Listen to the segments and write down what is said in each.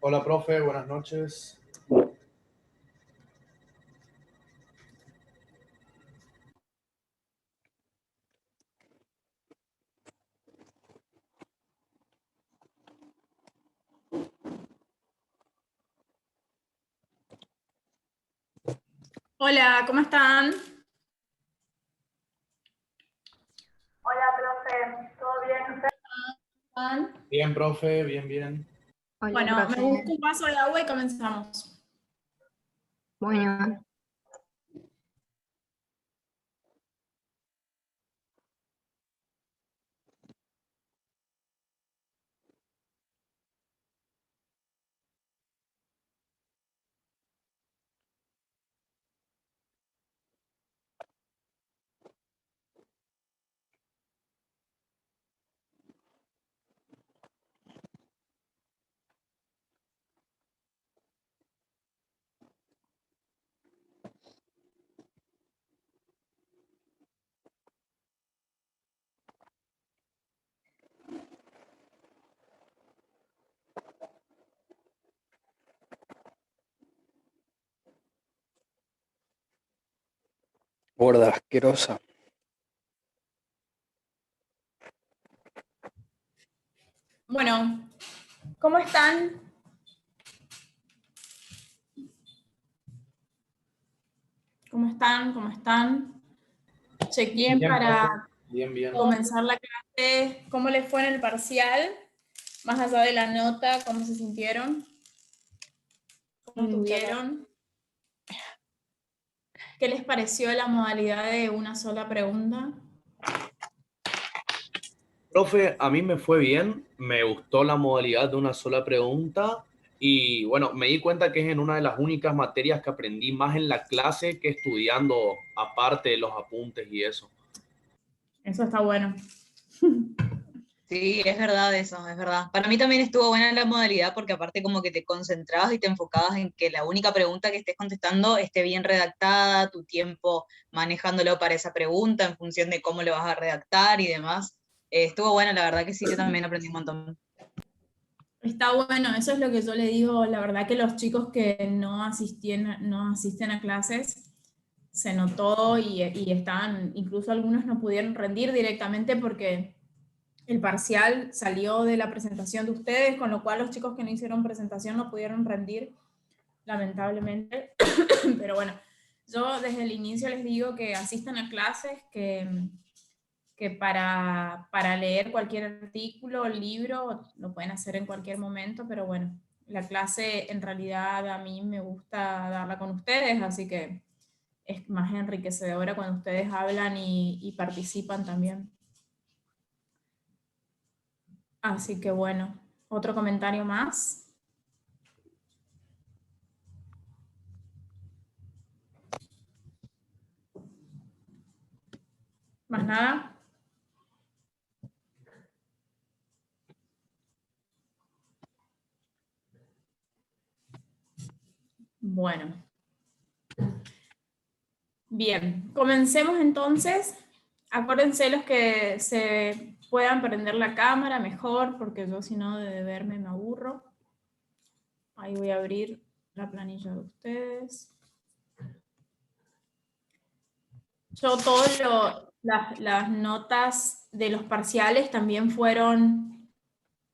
Hola, profe, buenas noches. Hola, ¿cómo están? Hola, profe, ¿todo bien? ¿Usted? ¿Están? Bien, profe, bien, bien. Hola, Bueno, me profe. busco un vaso de agua y comenzamos. Bueno, Gorda, asquerosa. Bueno, ¿cómo están? ¿Cómo están? ¿Cómo están? Chequeé Bien, profe, para bien, bien. comenzar la clase. ¿Cómo les fue en el parcial? Más allá de la nota, ¿cómo se sintieron? ¿Cómo estuvieron? ¿Qué les pareció la modalidad de una sola pregunta? Profe, a mí me fue bien, me gustó la modalidad de una sola pregunta y bueno, me di cuenta que es en una de las únicas materias que aprendí más en la clase que estudiando aparte de los apuntes y eso. Eso está bueno. Sí, es verdad eso, es verdad. Para mí también estuvo buena la modalidad porque aparte como que te concentrabas y te enfocabas en que la única pregunta que estés contestando esté bien redactada, tu tiempo manejándolo para esa pregunta en función de cómo lo vas a redactar y demás. Estuvo buena, la verdad que sí, yo también aprendí un montón. Está bueno, eso es lo que yo le digo. La verdad que los chicos que no asisten a clases, se notó y estaban, incluso algunos no pudieron rendir directamente porque el parcial salió de la presentación de ustedes, con lo cual los chicos que no hicieron presentación no pudieron rendir, lamentablemente. Pero bueno, yo desde el inicio les digo que asistan a clases, que para leer cualquier artículo o libro lo pueden hacer en cualquier momento, pero bueno, la clase en realidad a mí me gusta darla con ustedes, así que es más enriquecedora cuando ustedes hablan y participan también. Así que bueno, otro comentario más. ¿Más nada? Bueno. Bien, comencemos entonces. Acuérdense los que se puedan prender la cámara mejor, porque yo si no de verme me aburro. Ahí voy a abrir la planilla de ustedes. Yo las notas de los parciales también fueron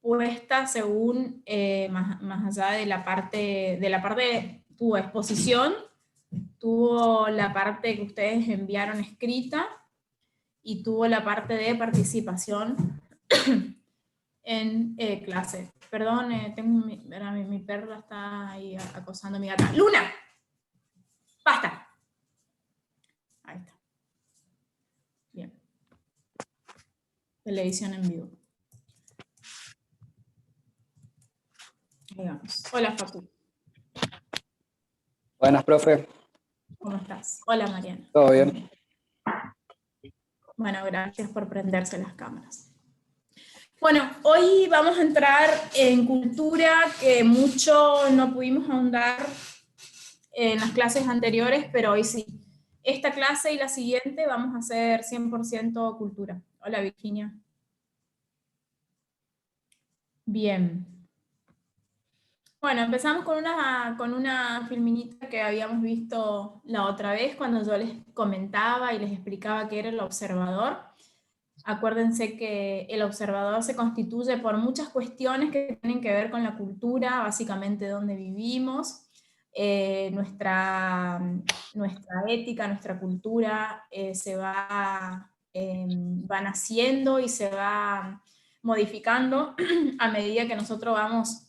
puestas según más allá de la parte de tu exposición, tuvo la parte que ustedes enviaron escrita y tuvo la parte de participación en clase. Perdón, tengo mi perra está ahí acosando a mi gata. ¡Luna! ¡Basta! Ahí está. Bien. Televisión en vivo. Ahí vamos. Hola, Facu. Buenas, profe. ¿Cómo estás? Hola, Mariana. ¿Todo bien? Bueno, gracias por prenderse las cámaras. Bueno, hoy vamos a entrar en cultura que mucho no pudimos ahondar en las clases anteriores, pero hoy sí. Esta clase y la siguiente vamos a hacer 100% cultura. Hola, Virginia. Bien. Bueno, empezamos con una filminita que habíamos visto la otra vez cuando yo les comentaba y les explicaba qué era el observador. Acuérdense que el observador se constituye por muchas cuestiones que tienen que ver con la cultura, básicamente donde vivimos, nuestra ética, nuestra cultura va naciendo y se va modificando a medida que nosotros vamos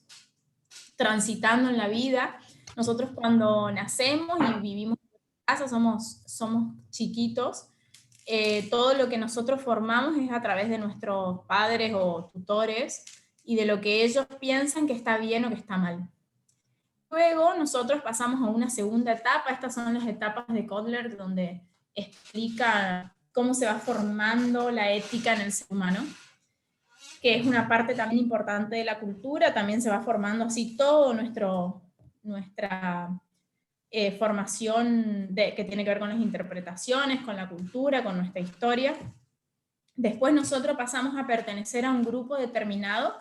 transitando en la vida. Nosotros cuando nacemos y vivimos en casa, somos chiquitos, todo lo que nosotros formamos es a través de nuestros padres o tutores y de lo que ellos piensan que está bien o que está mal. Luego nosotros pasamos a una segunda etapa, estas son las etapas de Kotler, donde explica cómo se va formando la ética en el ser humano, que es una parte también importante de la cultura. También se va formando así todo nuestra formación que tiene que ver con las interpretaciones, con la cultura, con nuestra historia. Después nosotros pasamos a pertenecer a un grupo determinado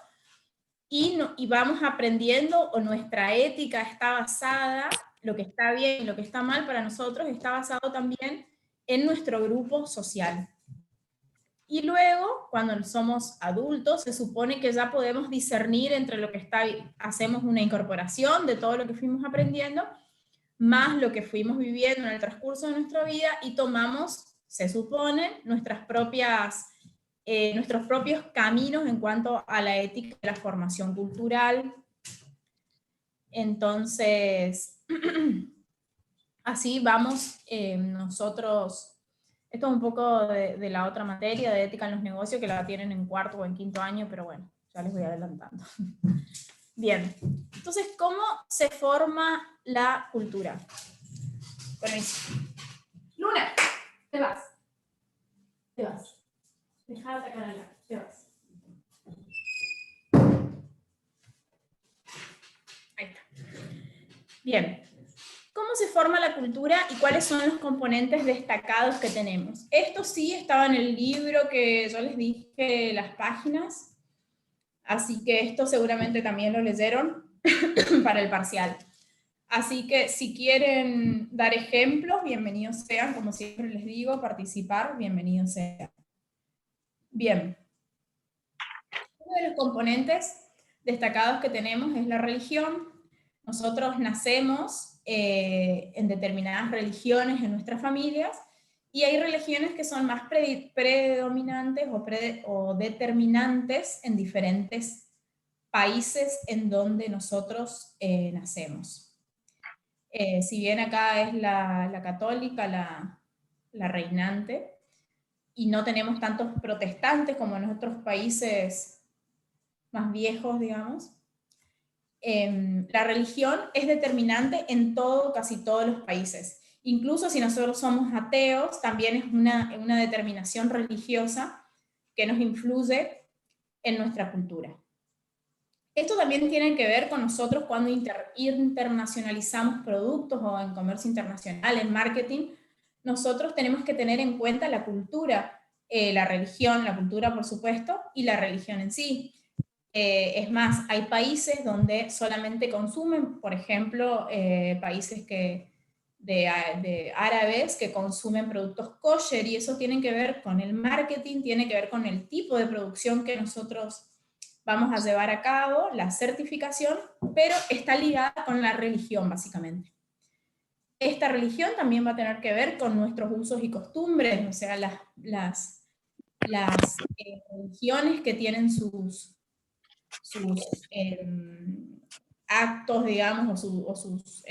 y vamos aprendiendo, o nuestra ética está basada, lo que está bien y lo que está mal para nosotros está basado también en nuestro grupo social. Y luego, cuando somos adultos, se supone que ya podemos discernir entre lo que está bien, hacemos una incorporación de todo lo que fuimos aprendiendo, más lo que fuimos viviendo en el transcurso de nuestra vida, y tomamos, se supone, nuestros propios caminos en cuanto a la ética de la formación cultural. Entonces, así vamos nosotros. Esto es un poco de la otra materia, de ética en los negocios, que la tienen en cuarto o en quinto año, pero bueno, ya les voy adelantando. Bien, entonces, ¿cómo se forma la cultura? Permiso. Luna, te vas. Te vas. Deja de atacar a la. Te vas. Ahí está. Bien. ¿Cómo se forma la cultura y cuáles son los componentes destacados que tenemos? Esto sí estaba en el libro que yo les dije, las páginas, así que esto seguramente también lo leyeron para el parcial. Así que si quieren dar ejemplos, bienvenidos sean, como siempre les digo, participar, bienvenidos sean. Bien. Uno de los componentes destacados que tenemos es la religión. Nosotros nacemos en determinadas religiones en nuestras familias, y hay religiones que son más predominantes o determinantes en diferentes países en donde nosotros nacemos. Si bien acá es la católica, la reinante, y no tenemos tantos protestantes como en otros países más viejos, digamos, la religión es determinante en casi todos los países. Incluso si nosotros somos ateos, también es una determinación religiosa que nos influye en nuestra cultura. Esto también tiene que ver con nosotros cuando internacionalizamos productos, o en comercio internacional, en marketing. Nosotros tenemos que tener en cuenta la cultura, la religión, la cultura por supuesto, y la religión en sí. Es más, hay países donde solamente consumen, por ejemplo, países de árabes que consumen productos kosher, y eso tiene que ver con el marketing, tiene que ver con el tipo de producción que nosotros vamos a llevar a cabo, la certificación, pero está ligada con la religión básicamente. Esta religión también va a tener que ver con nuestros usos y costumbres, o sea, las religiones que tienen sus actos, digamos, o sus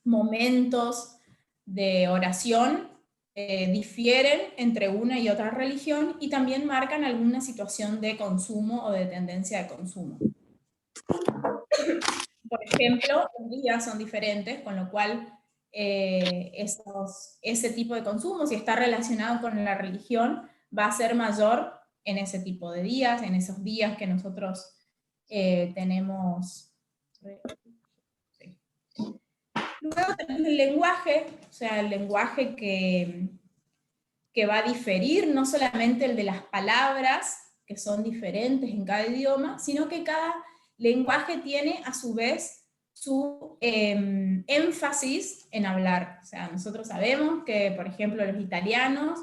momentos de oración difieren entre una y otra religión, y también marcan alguna situación de consumo o de tendencia de consumo. Por ejemplo, los días son diferentes, con lo cual ese tipo de consumo, si está relacionado con la religión, va a ser mayor en ese tipo de días, en esos días que nosotros tenemos. Sí. Luego tenemos el lenguaje, o sea, el lenguaje que va a diferir, no solamente el de las palabras, que son diferentes en cada idioma, sino que cada lenguaje tiene a su vez su énfasis en hablar. O sea, nosotros sabemos que, por ejemplo, los italianos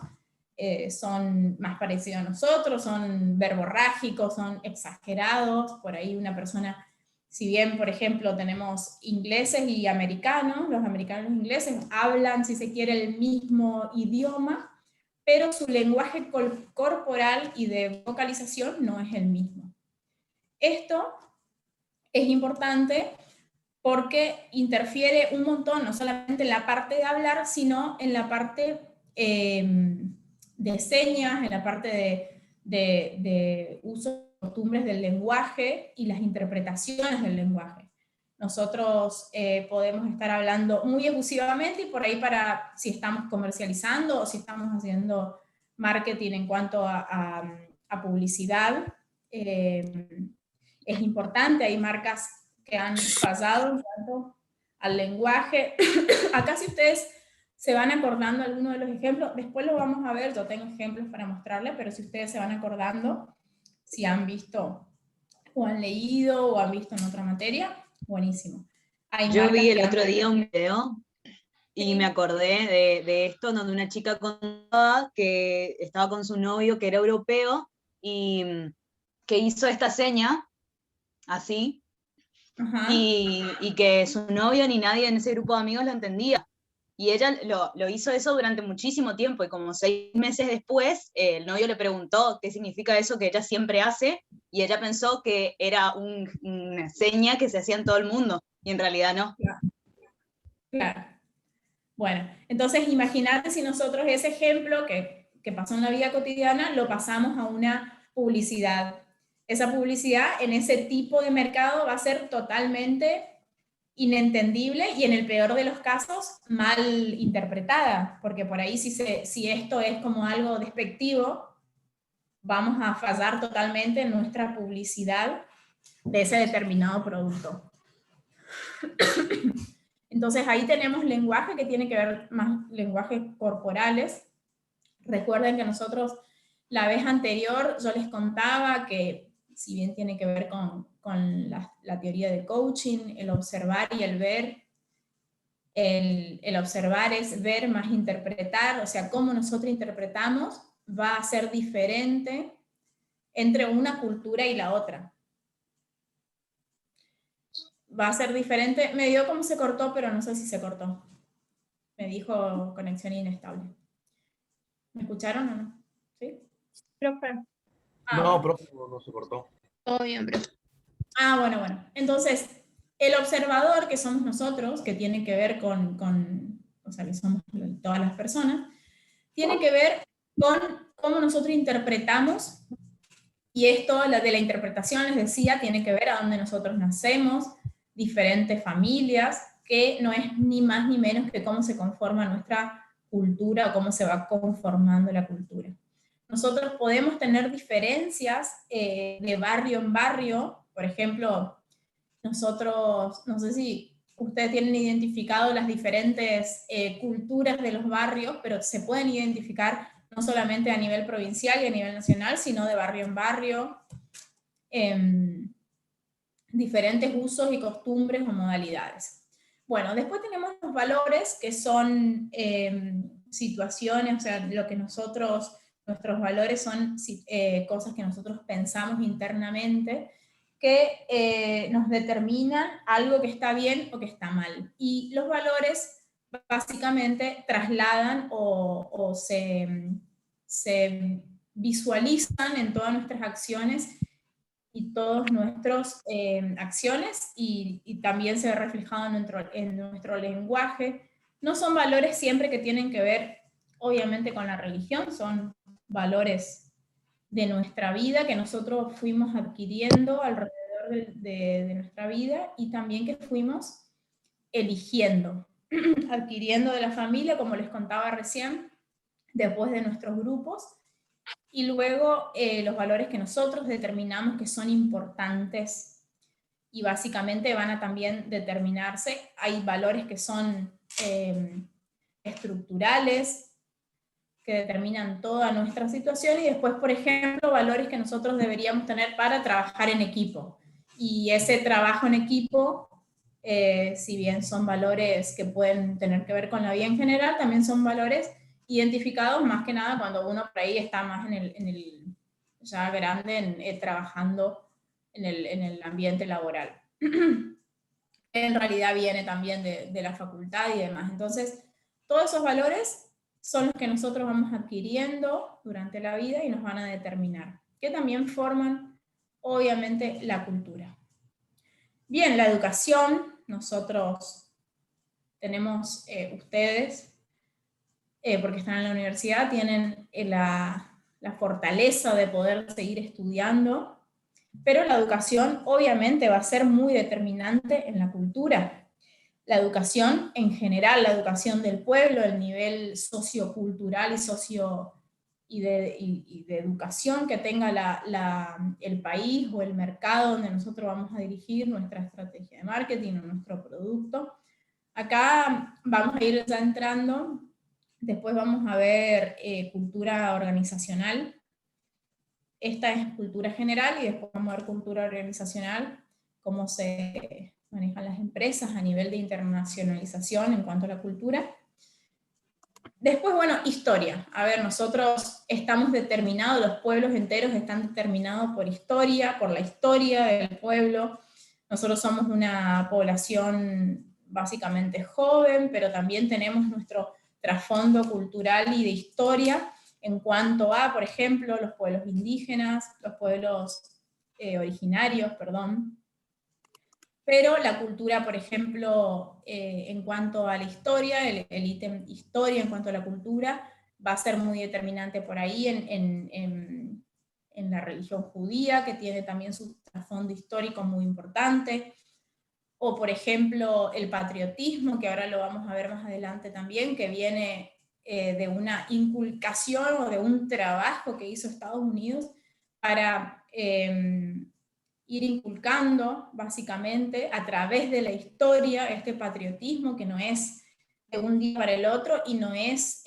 son más parecidos a nosotros, son verborrágicos, son exagerados. Por ahí una persona, si bien, por ejemplo, tenemos ingleses y americanos, los americanos y los ingleses hablan, si se quiere, el mismo idioma, pero su lenguaje corporal y de vocalización no es el mismo. Esto es importante porque interfiere un montón, no solamente en la parte de hablar, sino en la parte de señas, en la parte de uso y costumbres del lenguaje y las interpretaciones del lenguaje. Nosotros podemos estar hablando muy efusivamente y por ahí si estamos comercializando o si estamos haciendo marketing en cuanto a publicidad, es importante. Hay marcas que han pasado en cuanto al lenguaje. Acá si ustedes se van acordando algunos de los ejemplos, después lo vamos a ver, yo tengo ejemplos para mostrarles, pero si ustedes se van acordando, si han visto o han leído o han visto en otra materia, buenísimo. Yo vi el otro día un video y me acordé de esto, donde una chica contaba que estaba con su novio, que era europeo, y que hizo esta seña, así, y que su novio ni nadie en ese grupo de amigos lo entendía. Y ella lo hizo eso durante muchísimo tiempo, y como 6 meses después, el novio le preguntó qué significa eso que ella siempre hace, y ella pensó que era una seña que se hacía en todo el mundo, y en realidad no. Claro. Bueno, entonces imagínate si nosotros ese ejemplo que pasó en la vida cotidiana lo pasamos a una publicidad. Esa publicidad en ese tipo de mercado va a ser totalmente inentendible y en el peor de los casos mal interpretada, porque por ahí si esto es como algo despectivo, vamos a fallar totalmente en nuestra publicidad de ese determinado producto. Entonces ahí tenemos lenguaje que tiene que ver más lenguajes corporales. Recuerden que nosotros la vez anterior yo les contaba que si bien tiene que ver con la teoría del coaching, el observar y el ver, el observar es ver más interpretar, o sea, cómo nosotros interpretamos va a ser diferente entre una cultura y la otra. Va a ser diferente. Me dio como se cortó, pero no sé si se cortó. Me dijo conexión inestable. ¿Me escucharon o no? ¿Sí? Profe. No, profe, no se cortó. Todo bien, profe. Bueno. Entonces, el observador, que somos nosotros, que tiene que ver o sea, que somos todas las personas, tiene que ver con cómo nosotros interpretamos, y esto, la de la interpretación, les decía, tiene que ver a dónde nosotros nacemos, diferentes familias, que no es ni más ni menos que cómo se conforma nuestra cultura o cómo se va conformando la cultura. Nosotros podemos tener diferencias de barrio en barrio. Por ejemplo, nosotros, no sé si ustedes tienen identificado las diferentes culturas de los barrios, pero se pueden identificar no solamente a nivel provincial y a nivel nacional, sino de barrio en barrio, diferentes usos y costumbres o modalidades. Bueno, después tenemos los valores, que son situaciones, o sea, lo que nuestros valores son cosas que nosotros pensamos internamente, que nos determinan algo que está bien o que está mal. Y los valores básicamente trasladan o se visualizan en todas nuestras acciones y todas nuestras acciones, y también se ve reflejado en nuestro lenguaje. No son valores siempre que tienen que ver, obviamente, con la religión, son valores de nuestra vida que nosotros fuimos adquiriendo alrededor de nuestra vida, y también que fuimos eligiendo, adquiriendo de la familia, como les contaba recién, después de nuestros grupos, y luego los valores que nosotros determinamos que son importantes y básicamente van a también determinarse. Hay valores que son estructurales, que determinan toda nuestra situación, y después, por ejemplo, valores que nosotros deberíamos tener para trabajar en equipo. Y ese trabajo en equipo, si bien son valores que pueden tener que ver con la vida en general, también son valores identificados más que nada cuando uno por ahí está más en el ya grande, trabajando en el ambiente laboral. En realidad viene también de la facultad y demás. Entonces, todos esos valores son los que nosotros vamos adquiriendo durante la vida y nos van a determinar, que también forman, obviamente, la cultura. Bien, la educación, nosotros tenemos, ustedes, porque están en la universidad, tienen la fortaleza de poder seguir estudiando, pero la educación obviamente va a ser muy determinante en la cultura. La educación en general, la educación del pueblo, el nivel sociocultural y de educación que tenga el país o el mercado donde nosotros vamos a dirigir nuestra estrategia de marketing o nuestro producto. Acá vamos a ir ya entrando, después vamos a ver cultura organizacional. Esta es cultura general y después vamos a ver cultura organizacional, cómo se manejan las empresas a nivel de internacionalización en cuanto a la cultura. Después, bueno, historia. A ver, nosotros estamos determinados, los pueblos enteros están determinados por historia, por la historia del pueblo. Nosotros somos una población básicamente joven, pero también tenemos nuestro trasfondo cultural y de historia en cuanto a, por ejemplo, los pueblos indígenas, los pueblos originarios, perdón. Pero la cultura, por ejemplo, en cuanto a la historia, el ítem historia en cuanto a la cultura, va a ser muy determinante por ahí en la religión judía, que tiene también su trasfondo histórico muy importante. O, por ejemplo, el patriotismo, que ahora lo vamos a ver más adelante también, que viene de una inculcación o de un trabajo que hizo Estados Unidos para ir inculcando, básicamente, a través de la historia, este patriotismo que no es de un día para el otro y no es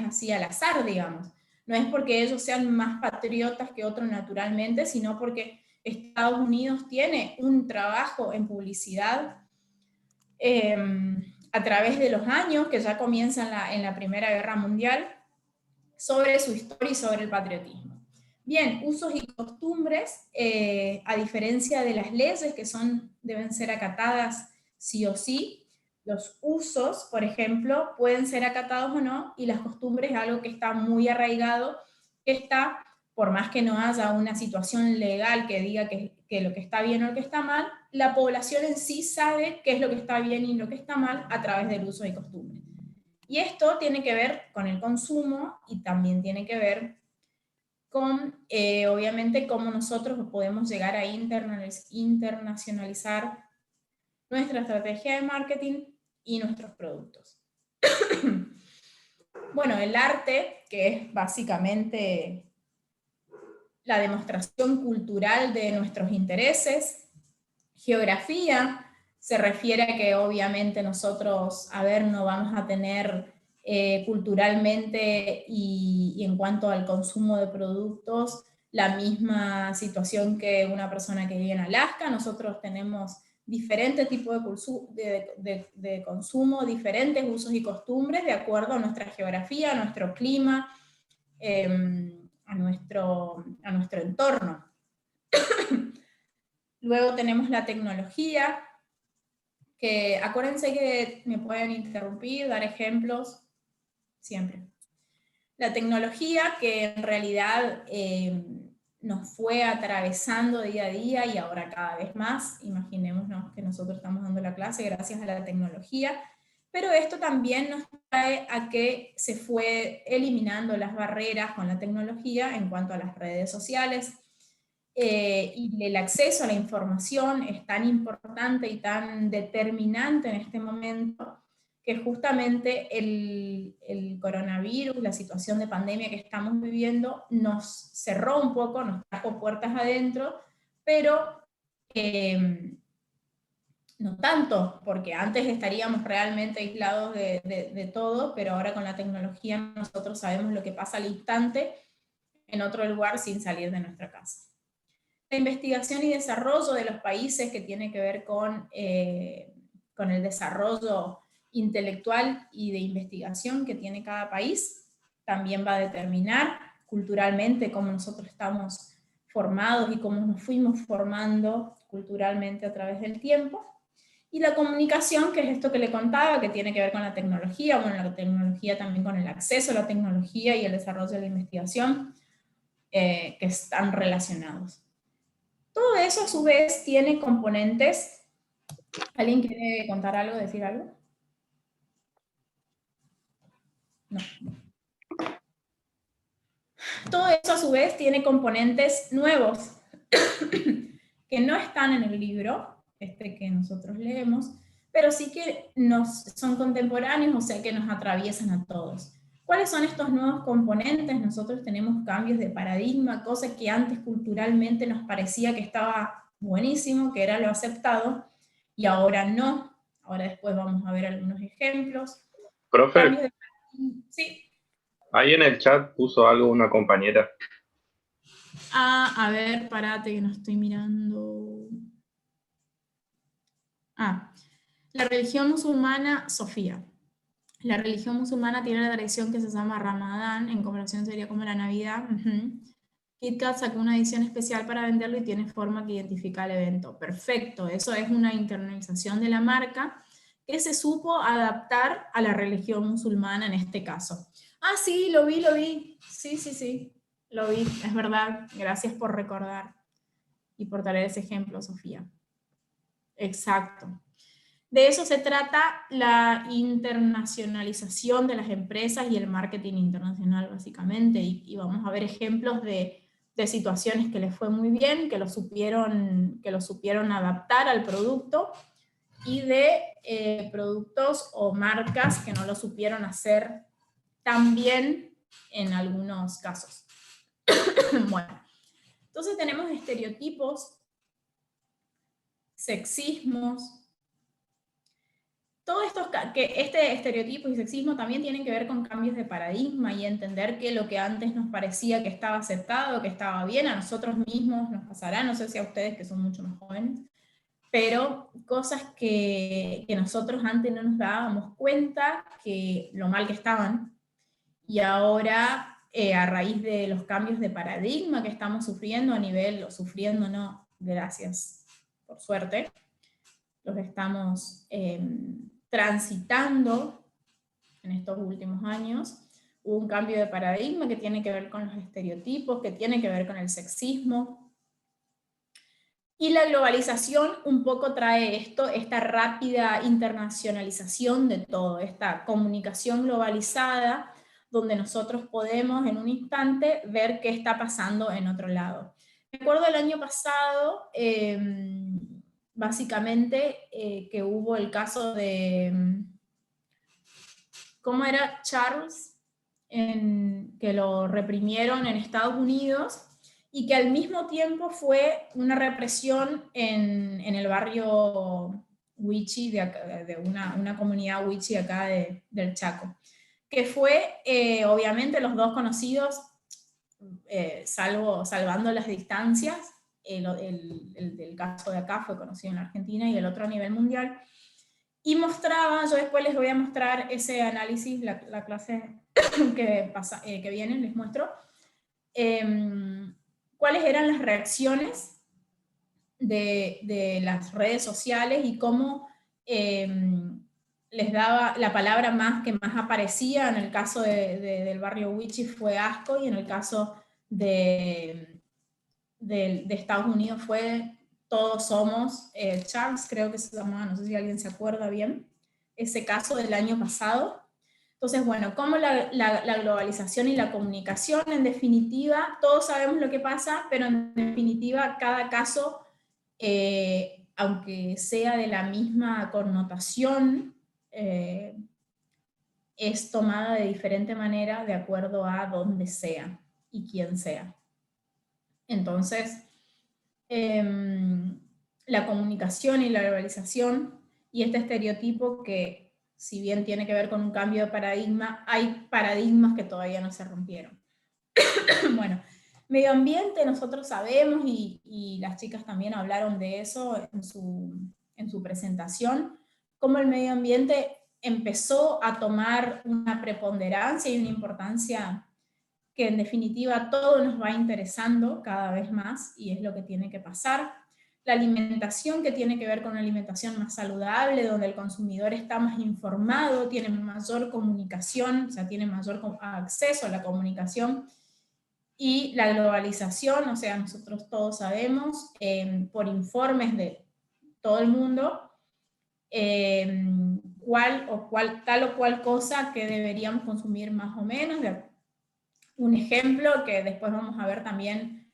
así al azar, digamos. No es porque ellos sean más patriotas que otros naturalmente, sino porque Estados Unidos tiene un trabajo en publicidad a través de los años, que ya comienza en la Primera Guerra Mundial, sobre su historia y sobre el patriotismo. Bien, usos y costumbres, a diferencia de las leyes que deben ser acatadas sí o sí, los usos, por ejemplo, pueden ser acatados o no, y las costumbres es algo que está muy arraigado, que está, por más que no haya una situación legal que diga que lo que está bien o lo que está mal, la población en sí sabe qué es lo que está bien y lo que está mal a través del uso y costumbre. Y esto tiene que ver con el consumo y también tiene que ver con, obviamente, cómo nosotros podemos llegar a internacionalizar nuestra estrategia de marketing y nuestros productos. Bueno, el arte, que es básicamente la demostración cultural de nuestros intereses. Geografía se refiere a que obviamente nosotros, no vamos a tener culturalmente y en cuanto al consumo de productos, la misma situación que una persona que vive en Alaska. Nosotros tenemos diferentes tipos de consumo, diferentes usos y costumbres de acuerdo a nuestra geografía, a nuestro clima, a nuestro entorno. Luego tenemos la tecnología, que acuérdense que me pueden interrumpir, dar ejemplos, siempre. La tecnología que en realidad nos fue atravesando día a día y ahora cada vez más. Imaginémonos que nosotros estamos dando la clase gracias a la tecnología, pero esto también nos trae a que se fue eliminando las barreras con la tecnología en cuanto a las redes sociales, y el acceso a la información es tan importante y tan determinante en este momento que justamente el coronavirus, la situación de pandemia que estamos viviendo, nos cerró un poco, nos trajo puertas adentro, pero no tanto, porque antes estaríamos realmente aislados de todo, pero ahora con la tecnología nosotros sabemos lo que pasa al instante en otro lugar sin salir de nuestra casa. La investigación y desarrollo de los países, que tiene que ver con el desarrollo intelectual y de investigación que tiene cada país, también va a determinar culturalmente cómo nosotros estamos formados y cómo nos fuimos formando culturalmente a través del tiempo. Y la comunicación, que es esto que le contaba, que tiene que ver con la tecnología, bueno, la tecnología también con el acceso a la tecnología y el desarrollo de la investigación, que están relacionados. Todo eso a su vez tiene componentes. ¿Alguien quiere contar algo, decir algo? No. Todo eso a su vez tiene componentes nuevos que no están en el libro, que nosotros leemos, pero sí que son contemporáneos, o sea que nos atraviesan a todos. ¿Cuáles son estos nuevos componentes? Nosotros tenemos cambios de paradigma, cosas que antes culturalmente nos parecía que estaba buenísimo, que era lo aceptado, y ahora no. Ahora después vamos a ver algunos ejemplos. Profe, sí. ahí en el chat puso algo una compañera. A ver, parate que no estoy mirando. La religión musulmana, Sofía. La religión musulmana tiene una tradición que se llama Ramadán, en comparación sería como la Navidad. KitKat sacó una edición especial para venderlo y tiene forma que identifica el evento. Perfecto, eso es una internalización de la marca que se supo adaptar a la religión musulmana en este caso. Sí, lo vi. Sí, lo vi, es verdad. Gracias por recordar y por traer ese ejemplo, Sofía. Exacto. De eso se trata la internacionalización de las empresas y el marketing internacional, básicamente, y vamos a ver ejemplos de situaciones que les fue muy bien, que lo supieron adaptar al producto, y de productos o marcas que no lo supieron hacer tan bien en algunos casos. Bueno, entonces tenemos estereotipos, sexismos. Todo esto, que este estereotipo y sexismo también tienen que ver con cambios de paradigma y entender que lo que antes nos parecía que estaba aceptado, que estaba bien, a nosotros mismos nos pasará, no sé si a ustedes que son mucho más jóvenes, pero cosas que nosotros antes no nos dábamos cuenta que lo mal que estaban, y ahora a raíz de los cambios de paradigma que estamos sufriendo a nivel, o sufriendo no, gracias, por suerte, los estamos transitando en estos últimos años. Hubo un cambio de paradigma que tiene que ver con los estereotipos, que tiene que ver con el sexismo. Y la globalización un poco trae esto, esta rápida internacionalización de todo, esta comunicación globalizada, donde nosotros podemos en un instante ver qué está pasando en otro lado. Recuerdo el año pasado, básicamente, que hubo el caso de, ¿cómo era? Charles, que lo reprimieron en Estados Unidos, y que al mismo tiempo fue una represión en el barrio Wichi, de una comunidad Wichi acá del Chaco, que fue, obviamente, los dos conocidos, salvando las distancias, el caso de acá fue conocido en la Argentina y el otro a nivel mundial, y mostraba, yo después les voy a mostrar ese análisis, la clase que viene, les muestro, cuáles eran las reacciones de las redes sociales y cómo les daba la palabra que más aparecía. En el caso del barrio Wichi fue asco, y en el caso de Estados Unidos fue todos somos, Charles creo que se llamaba, no sé si alguien se acuerda bien, ese caso del año pasado. Entonces, bueno, como la globalización y la comunicación, en definitiva, todos sabemos lo que pasa, pero en definitiva cada caso, aunque sea de la misma connotación, es tomada de diferente manera de acuerdo a dónde sea y quién sea. Entonces, la comunicación y la globalización y este estereotipo que, si bien tiene que ver con un cambio de paradigma, hay paradigmas que todavía no se rompieron. Bueno, Medio ambiente, nosotros sabemos, y las chicas también hablaron de eso en su presentación, cómo el medio ambiente empezó a tomar una preponderancia y una importancia que en definitiva todo nos va interesando cada vez más, y es lo que tiene que pasar. La alimentación, que tiene que ver con una alimentación más saludable, donde el consumidor está más informado, tiene mayor comunicación, o sea, tiene mayor acceso a la comunicación. Y la globalización, o sea, nosotros todos sabemos, por informes de todo el mundo, tal o cual cosa que deberíamos consumir más o menos. Un ejemplo que después vamos a ver también,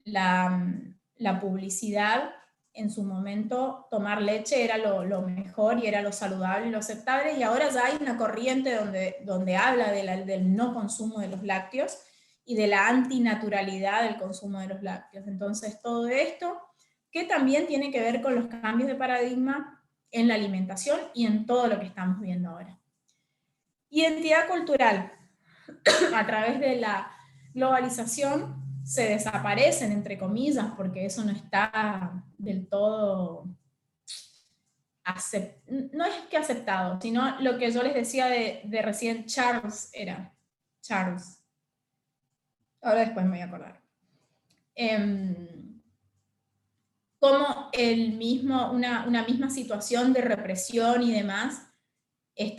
la publicidad. En su momento tomar leche era lo mejor y era lo saludable y lo aceptable, y ahora ya hay una corriente donde habla del no consumo de los lácteos y de la antinaturalidad del consumo de los lácteos. Entonces todo esto, que también tiene que ver con los cambios de paradigma en la alimentación y en todo lo que estamos viendo ahora. Identidad cultural. A través de la globalización se desaparecen, entre comillas, porque eso no está del todo no es que aceptado, sino lo que yo les decía de recién, Charles. Ahora después me voy a acordar. Como una misma situación de represión y demás, qué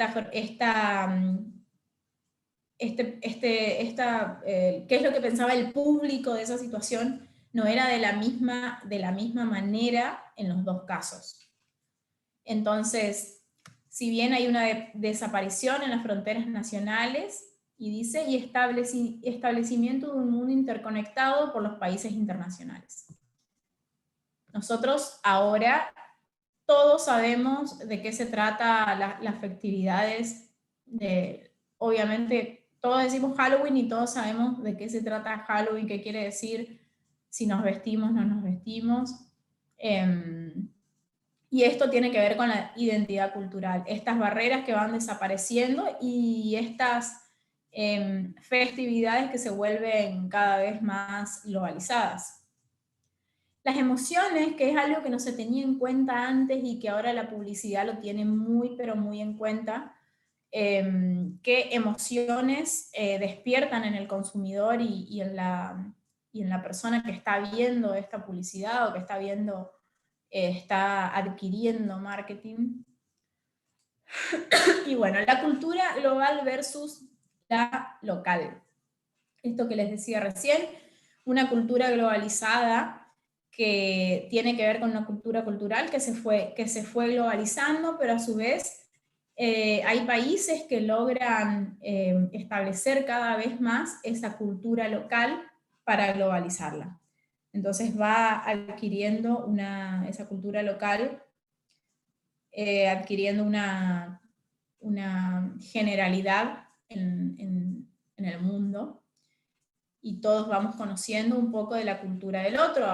es lo que pensaba el público de esa situación, no era de la misma manera en los dos casos. Entonces, si bien hay una desaparición en las fronteras nacionales, y dice, y establecimiento de un mundo interconectado por los países internacionales. Nosotros ahora todos sabemos de qué se trata las festividades, obviamente todos decimos Halloween y todos sabemos de qué se trata Halloween, qué quiere decir, si nos vestimos, no nos vestimos. Y esto tiene que ver con la identidad cultural, estas barreras que van desapareciendo y estas festividades que se vuelven cada vez más globalizadas. Las emociones, que es algo que no se tenía en cuenta antes y que ahora la publicidad lo tiene muy, pero muy en cuenta. Qué emociones despiertan en el consumidor y en la persona que está viendo esta publicidad o que está adquiriendo marketing. Y bueno, la cultura global versus la local. Esto que les decía recién, una cultura globalizada que tiene que ver con una cultura cultural que se fue globalizando, pero a su vez hay países que logran establecer cada vez más esa cultura local para globalizarla. Entonces va adquiriendo esa cultura local, adquiriendo una generalidad en el mundo, y todos vamos conociendo un poco de la cultura del otro.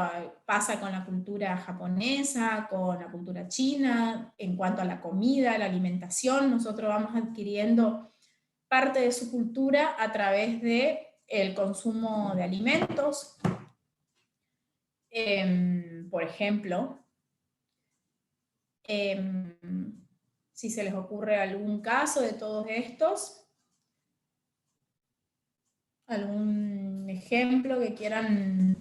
Pasa con la cultura japonesa, con la cultura china, en cuanto a la comida, la alimentación, nosotros vamos adquiriendo parte de su cultura a través del consumo de alimentos. Por ejemplo, si se les ocurre algún caso de todos estos, algún ejemplo que quieran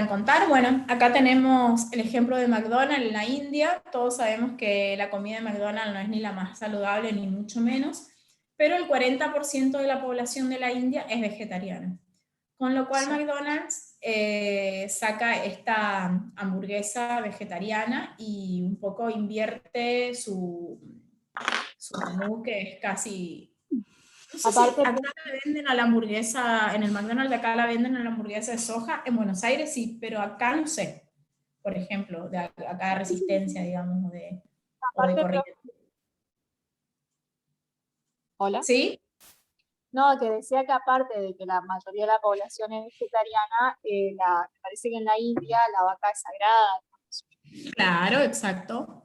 contar. Bueno, acá tenemos el ejemplo de McDonald's en la India. Todos sabemos que la comida de McDonald's no es ni la más saludable, ni mucho menos, pero el 40% de la población de la India es vegetariana. Con lo cual McDonald's saca esta hamburguesa vegetariana y un poco invierte su menú, que es casi... No sé si acá le venden a la hamburguesa, en el McDonald's de acá la venden a la hamburguesa de soja, en Buenos Aires sí, pero acá no sé, por ejemplo, de acá de Resistencia, digamos, o de Corrientes. ¿Hola? ¿Sí? No, que decía que aparte de que la mayoría de la población es vegetariana, me parece que en la India la vaca es sagrada. Claro, exacto.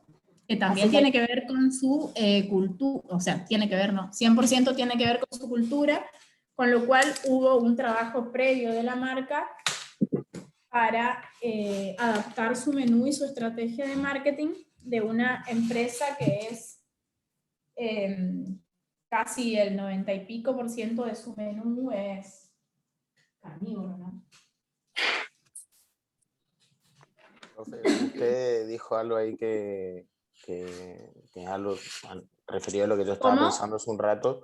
Que también tiene que ver con su cultura, o sea, tiene que ver, no, 100% tiene que ver con su cultura, con lo cual hubo un trabajo previo de la marca para adaptar su menú y su estrategia de marketing de una empresa que es casi el 90 y pico % de su menú es carnívoro, ¿no? Usted dijo algo ahí que es algo referido a lo que yo estaba ¿Cómo? pensando hace un rato.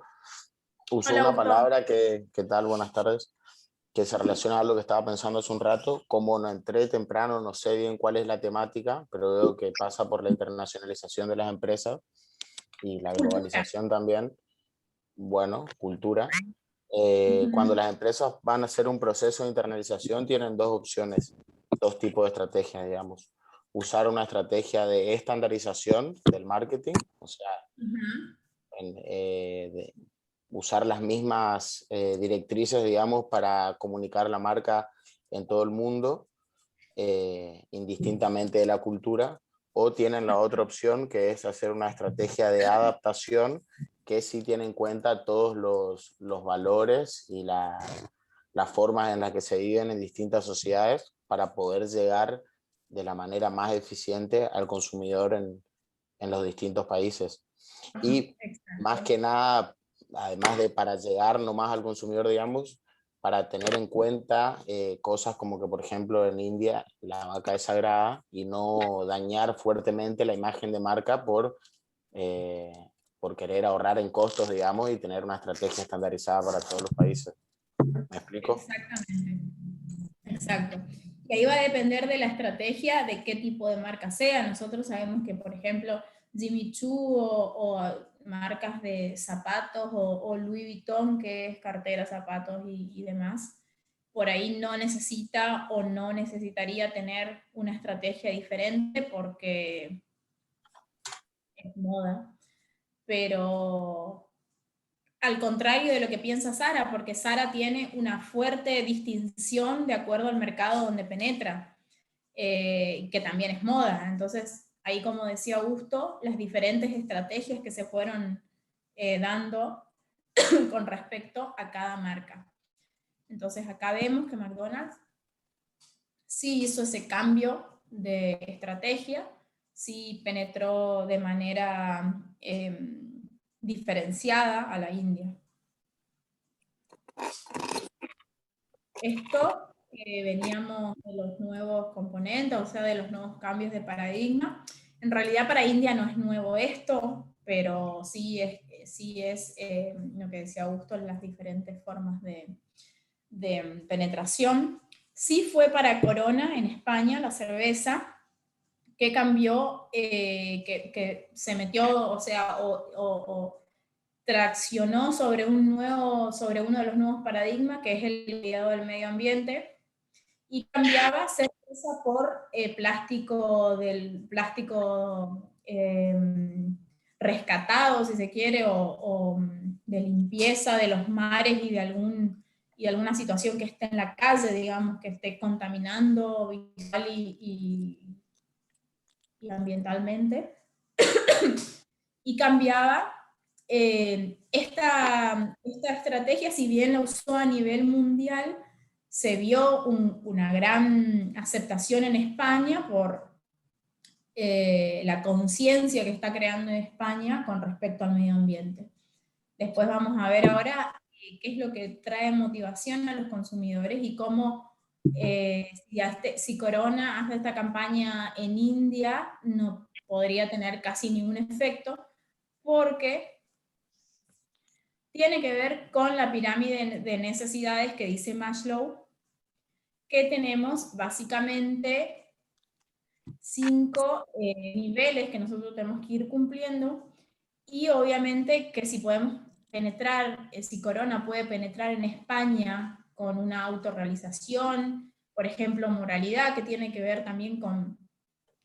Usó Hola, una Augusto. palabra ¿qué tal? Buenas tardes. Que se relaciona a lo que estaba pensando hace un rato. Como no entré temprano, no sé bien cuál es la temática, pero veo que pasa por la internacionalización de las empresas y la globalización también. Bueno, cultura. Cuando las empresas van a hacer un proceso de internalización, tienen dos opciones, dos tipos de estrategias, digamos. Usar una estrategia de estandarización del marketing, o sea, usar las mismas directrices, digamos, para comunicar la marca en todo el mundo, indistintamente de la cultura, o tienen la otra opción, que es hacer una estrategia de adaptación que sí tiene en cuenta todos los valores y las formas en las que se viven en distintas sociedades para poder llegar de la manera más eficiente al consumidor en los distintos países. Y más que nada, además de para llegar nomás al consumidor, digamos, para tener en cuenta cosas como que, por ejemplo, en India la vaca es sagrada y no dañar fuertemente la imagen de marca por querer ahorrar en costos, digamos, y tener una estrategia estandarizada para todos los países. ¿Me explico? Exactamente. Exacto. Y ahí va a depender de la estrategia, de qué tipo de marca sea. Nosotros sabemos que, por ejemplo, Jimmy Choo o marcas de zapatos o Louis Vuitton, que es cartera, zapatos y demás, por ahí no necesita o no necesitaría tener una estrategia diferente porque es moda. Pero al contrario de lo que piensa Zara, porque Zara tiene una fuerte distinción de acuerdo al mercado donde penetra, que también es moda. Entonces, ahí como decía Augusto, las diferentes estrategias que se fueron dando con respecto a cada marca. Entonces, acá vemos que McDonald's sí hizo ese cambio de estrategia, sí penetró de manera diferenciada a la India. Esto veníamos de los nuevos componentes, o sea, de los nuevos cambios de paradigma. En realidad para India no es nuevo esto, pero sí es lo que decía Augusto, las diferentes formas de penetración. Sí fue para Corona en España, la cerveza, que cambió, que se metió, o sea, o traccionó sobre uno de los nuevos paradigmas, que es el cuidado del medio ambiente, y cambiaba cerveza por plástico rescatado, si se quiere, o de limpieza de los mares y de alguna situación que esté en la calle, digamos, que esté contaminando visual y ambientalmente. Y cambiaba esta estrategia, si bien la usó a nivel mundial, se vio una gran aceptación en España por la conciencia que está creando en España con respecto al medio ambiente. Después vamos a ver ahora qué es lo que trae motivación a los consumidores y cómo si Corona hace esta campaña en India no podría tener casi ningún efecto, porque tiene que ver con la pirámide de necesidades que dice Maslow, que tenemos básicamente 5 niveles que nosotros tenemos que ir cumpliendo, y obviamente que si podemos penetrar, si Corona puede penetrar en España con una autorrealización, por ejemplo, moralidad, que tiene que ver también con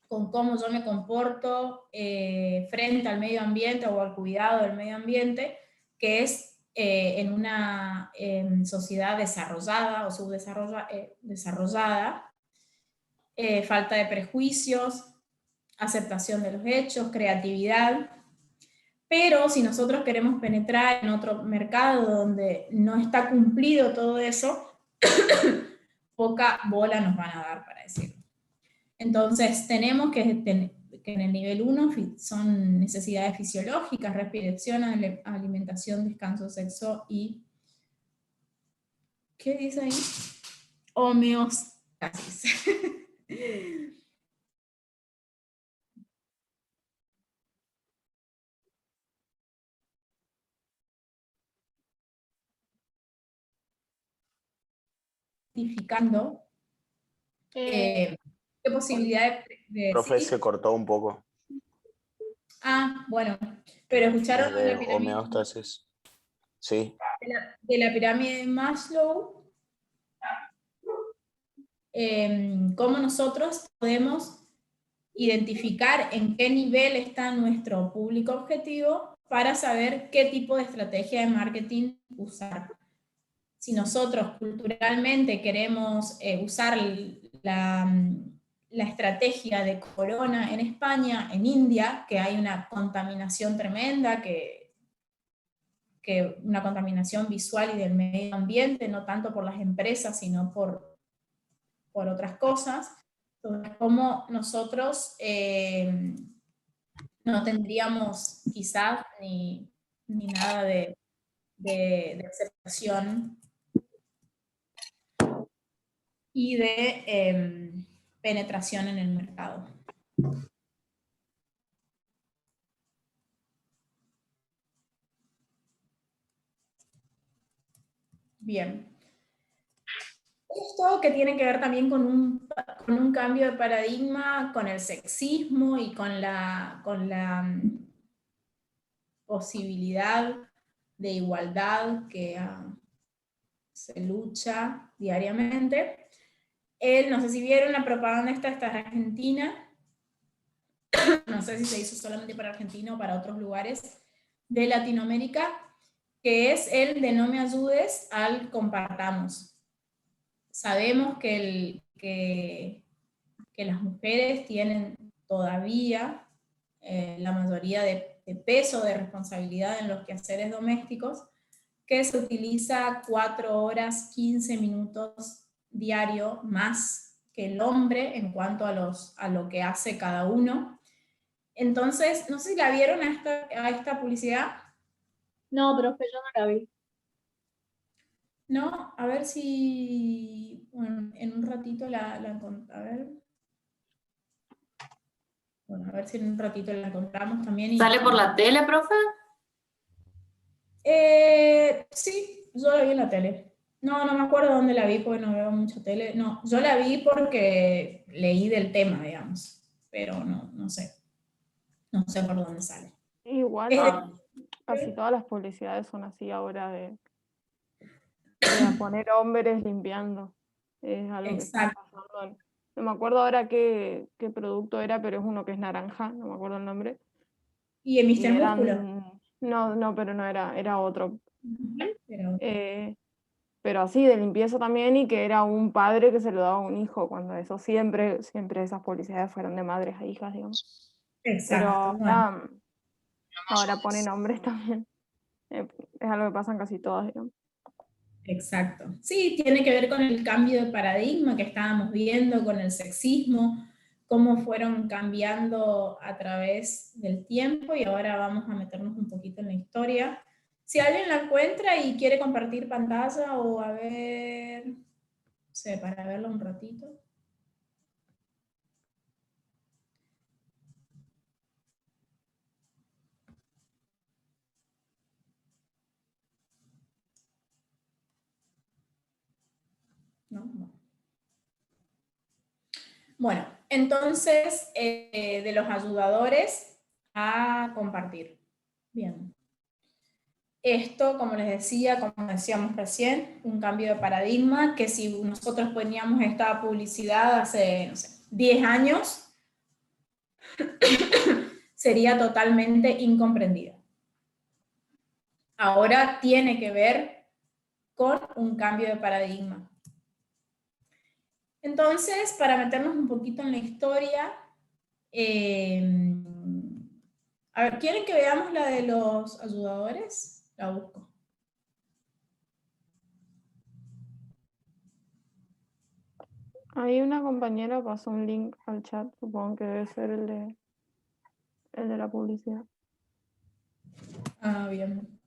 cómo yo me comporto frente al medio ambiente o al cuidado del medio ambiente, que es en una sociedad desarrollada o subdesarrollada, falta de prejuicios, aceptación de los hechos, creatividad, Pero si nosotros queremos penetrar en otro mercado donde no está cumplido todo eso, poca bola nos van a dar, para decirlo. Entonces tenemos que en el nivel 1 son necesidades fisiológicas, respiración, alimentación, descanso, sexo y... ¿Qué dice ahí? Homeostasis. Identificando qué posibilidad Profe, ¿sí? se cortó un poco. Ah, bueno, pero escucharon De la pirámide homeostasis. Sí. de la pirámide de Maslow, cómo nosotros podemos identificar en qué nivel está nuestro público objetivo para saber qué tipo de estrategia de marketing usar. Si nosotros culturalmente queremos usar la estrategia de corona en España, en India, que hay una contaminación tremenda, que una contaminación visual y del medio ambiente, no tanto por las empresas, sino por otras cosas. Entonces, como nosotros no tendríamos quizás ni nada de aceptación y de penetración en el mercado. Bien. Esto que tiene que ver también con un cambio de paradigma, con el sexismo y con la posibilidad de igualdad que se lucha diariamente. No sé si vieron la propaganda esta es argentina, no sé si se hizo solamente para Argentina o para otros lugares de Latinoamérica, que es el de no me ayudes al compartamos. Sabemos que las mujeres tienen todavía la mayoría de peso, de responsabilidad en los quehaceres domésticos, que se utiliza 4 horas, 15 minutos diario más que el hombre en cuanto a lo que hace cada uno. Entonces, no sé si la vieron a esta publicidad. No, profe, yo no la vi. No, a ver si, bueno, en un ratito la encontramos, a ver. Bueno, a ver si en un ratito la encontramos también. ¿Sale por la tele, profe? Sí, yo la vi en la tele. No me acuerdo dónde la vi porque no veo mucha tele. No, yo la vi porque leí del tema, digamos, pero no sé. No sé por dónde sale. Igual, casi todas las publicidades son así ahora de poner hombres limpiando. Es algo que está pasando. No me acuerdo ahora qué producto era, pero es uno que es naranja, no me acuerdo el nombre. ¿Y el Mr. Músculo? No, pero no era otro. Pero así, de limpieza también, y que era un padre que se lo daba a un hijo, cuando eso siempre esas publicidades fueron de madres a hijas, digamos. Exacto. Pero ahora ponen hombres también. Es algo que pasa en casi todas, digamos. Exacto. Sí, tiene que ver con el cambio de paradigma que estábamos viendo, con el sexismo, cómo fueron cambiando a través del tiempo, y ahora vamos a meternos un poquito en la historia. Si alguien la encuentra y quiere compartir pantalla o a ver, no sé, para verla un ratito. No. Bueno, entonces, de los ayudadores a compartir. Bien. Esto, como les decía, como decíamos recién, un cambio de paradigma, que si nosotros poníamos esta publicidad hace, no sé, 10 años, sería totalmente incomprendida. Ahora tiene que ver con un cambio de paradigma. Entonces, para meternos un poquito en la historia, A ver, ¿quieren que veamos la de los ayudadores? La busco. Ahí una compañera pasó un link al chat, supongo que debe ser el de la publicidad. Ah, bien.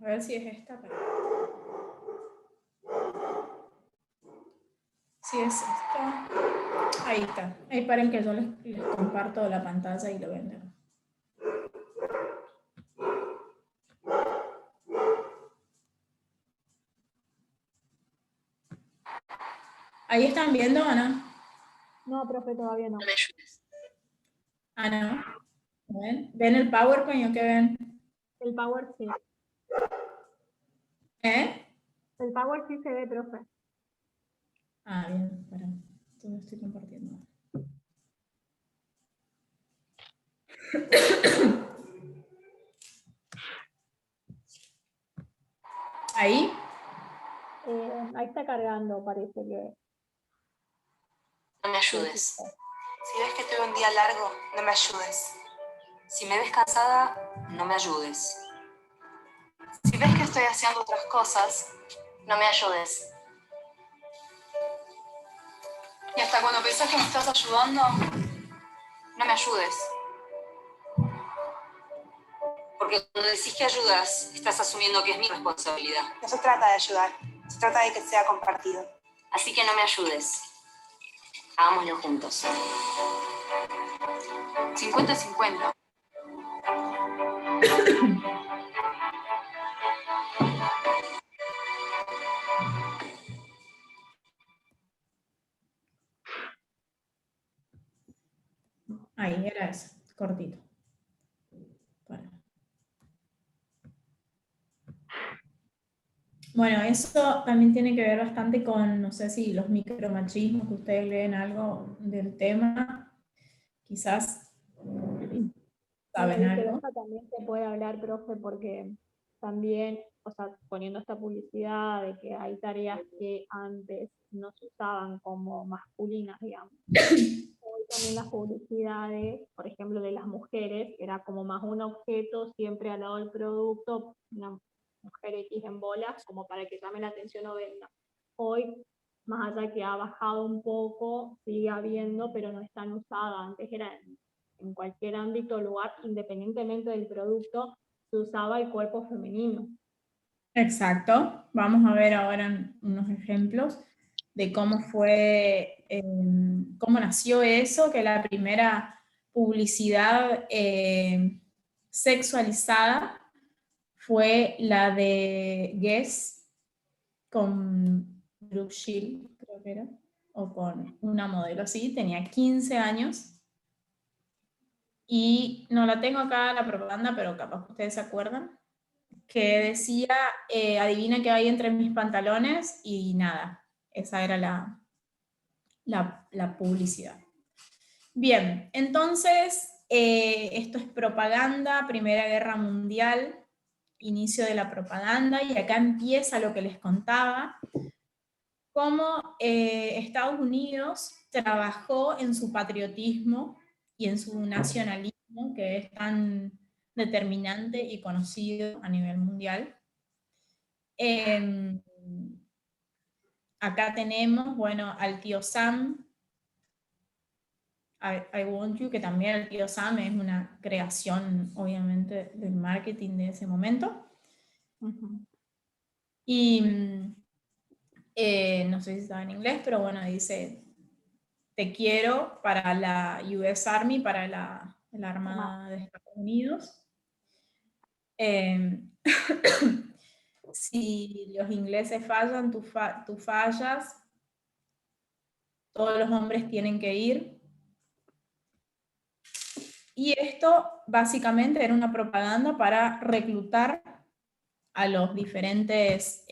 A ver si es esta. Si es esta. Ahí está. Ahí paren que yo les comparto la pantalla y lo ven. ¿Ahí están viendo o no? No, profe, todavía no. Ah, no. ¿Ven? ¿Ven el PowerPoint o qué ven? El Power sí. ¿Eh? El Power sí se ve, profe. Ah, bien. Espera. Yo lo estoy compartiendo. ¿Ahí? Ahí está cargando, parece que. No me ayudes. Si ves que tuve un día largo, no me ayudes. Si me ves cansada, no me ayudes. Si ves que estoy haciendo otras cosas, no me ayudes. Y hasta cuando pensás que me estás ayudando, no me ayudes. Porque cuando decís que ayudas, estás asumiendo que es mi responsabilidad. No se trata de ayudar, se trata de que sea compartido. Así que no me ayudes. Hagámoslo juntos. 50-50. Ahí era eso, cortito. Bueno, eso también tiene que ver bastante con, no sé si los micromachismos, que ustedes leen algo del tema, quizás saben De algo. eso también se puede hablar, profe, porque también, o sea, poniendo esta publicidad de que hay tareas que antes no se usaban como masculinas, digamos. Hoy también las publicidades, por ejemplo, de las mujeres, era como más un objeto siempre al lado del producto, una mujer X en bolas, como para que llame la atención o venda. Hoy, más allá que ha bajado un poco, sigue habiendo, pero no es tan usada. Antes era en cualquier ámbito o lugar, independientemente del producto, se usaba el cuerpo femenino. Exacto. Vamos a ver ahora unos ejemplos de cómo fue, cómo nació eso, que la primera publicidad sexualizada fue la de Guess con Brooke Shield, creo que era, o con una modelo así, tenía 15 años. Y no la tengo acá la propaganda, pero capaz que ustedes se acuerdan, que decía, adivina qué hay entre mis pantalones, y nada, esa era la publicidad. Bien, entonces, esto es propaganda, Primera Guerra Mundial, inicio de la propaganda, y acá empieza lo que les contaba, cómo Estados Unidos trabajó en su patriotismo y en su nacionalismo, que es tan determinante y conocido a nivel mundial. Acá tenemos, bueno, al tío Sam, I Want You, que también el tío Sam es una creación, obviamente, del marketing de ese momento. Y no sé si estaba en inglés, pero bueno, dice, te quiero para la US Army, para la Armada de Estados Unidos. Si los ingleses fallan, tú fallas. Todos los hombres tienen que ir. Y esto básicamente era una propaganda para reclutar a los diferentes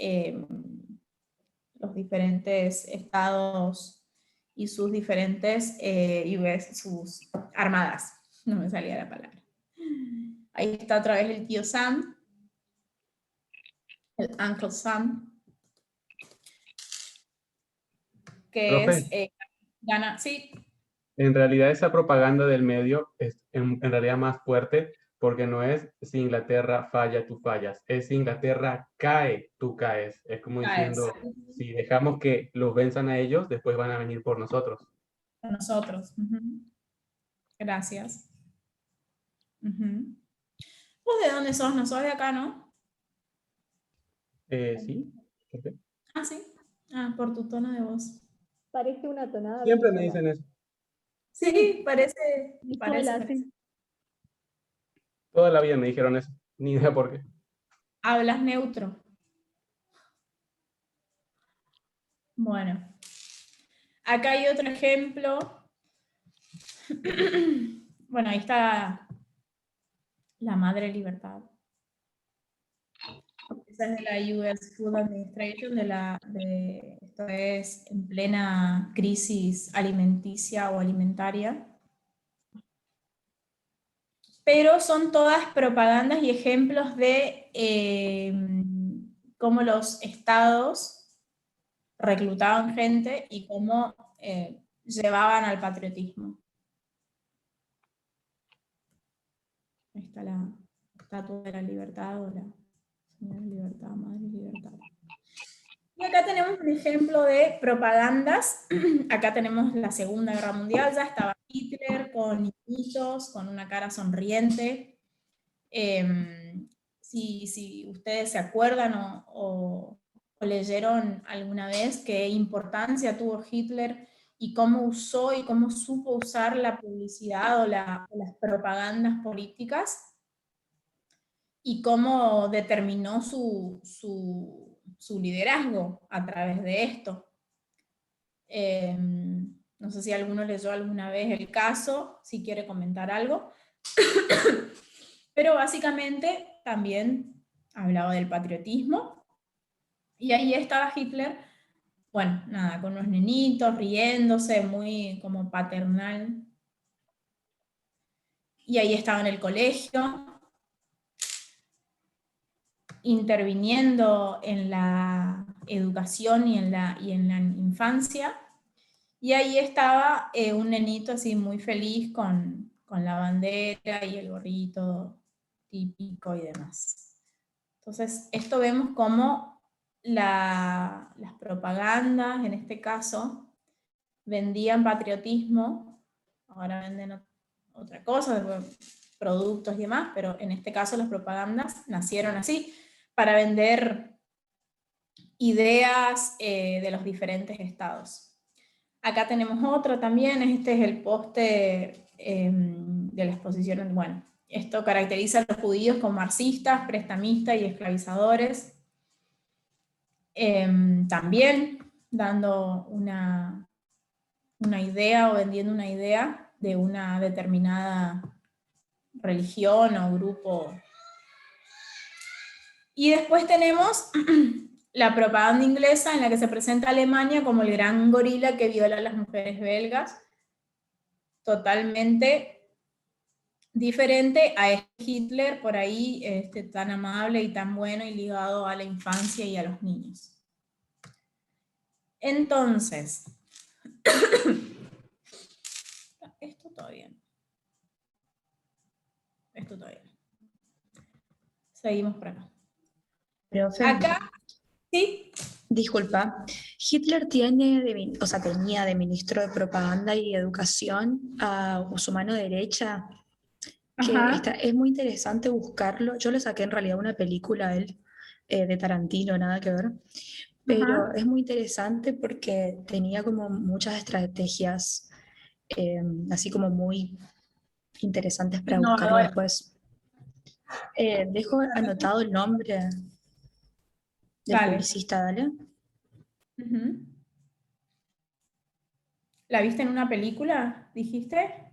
estados y sus diferentes sus armadas. No me salía la palabra. Ahí está otra vez el tío Sam, el Uncle Sam. que Profe, es gana, sí, en realidad esa propaganda del medio es en realidad más fuerte porque no es si Inglaterra falla, tú fallas, es si Inglaterra cae, tú caes. Es como caes diciendo, si dejamos que los venzan a ellos, después van a venir por nosotros. con nosotros. Ujú. Gracias. Ujú. ¿Vos de dónde sos? No sos de acá, ¿no? Sí. ¿Por qué? Ah, sí. Ah, por tu tono de voz. Parece una tonada Siempre me Venezuela. dicen eso. Sí, parece. Venezuela, sí. Toda la vida me dijeron eso. Ni idea por qué. Hablas neutro. Bueno. Acá hay otro ejemplo. Bueno, ahí está la Madre Libertad. Esa es de la US Food Administration, esto es en plena crisis alimenticia o alimentaria. Pero son todas propagandas y ejemplos de cómo los estados reclutaban gente y cómo llevaban al patriotismo. Ahí está la estatua de la libertad o la señora libertad, madre libertad. Y acá tenemos un ejemplo de propagandas. Acá tenemos la Segunda Guerra Mundial, ya estaba Hitler con niñitos, con una cara sonriente. Si ustedes se acuerdan o leyeron alguna vez qué importancia tuvo Hitler y cómo usó y cómo supo usar la publicidad o las propagandas políticas y cómo determinó su liderazgo a través de esto. No sé si alguno leyó alguna vez el caso, si quiere comentar algo. Pero básicamente también hablaba del patriotismo. Y ahí estaba Hitler, bueno, nada, con unos nenitos, riéndose, muy como paternal. Y ahí estaba en el colegio, interviniendo en la educación y en la infancia. Y ahí estaba un nenito así muy feliz con la bandera y el gorrito típico y demás. Entonces, esto vemos cómo las propagandas, en este caso, vendían patriotismo, ahora venden otra cosa, productos y demás, pero en este caso las propagandas nacieron así, para vender ideas de los diferentes estados. Acá tenemos otro también, este es el póster de la exposición, bueno, esto caracteriza a los judíos como marxistas, prestamistas y esclavizadores. También dando una idea o vendiendo una idea de una determinada religión o grupo. Y después tenemos la propaganda inglesa en la que se presenta a Alemania como el gran gorila que viola a las mujeres belgas, totalmente diferente a este Hitler por ahí tan amable y tan bueno y ligado a la infancia y a los niños. Entonces, esto todavía no. Esto todavía no. Seguimos por acá. Profe, Acá, sí. disculpa, Hitler tenía de ministro de propaganda y educación a su mano derecha, que es muy interesante buscarlo. Yo le saqué en realidad una película a él, de Tarantino, nada que ver, pero es muy interesante porque tenía como muchas estrategias, así como muy interesantes para buscarlo después. Dejo anotado el nombre del publicista, dale. ¿La viste en una película, dijiste?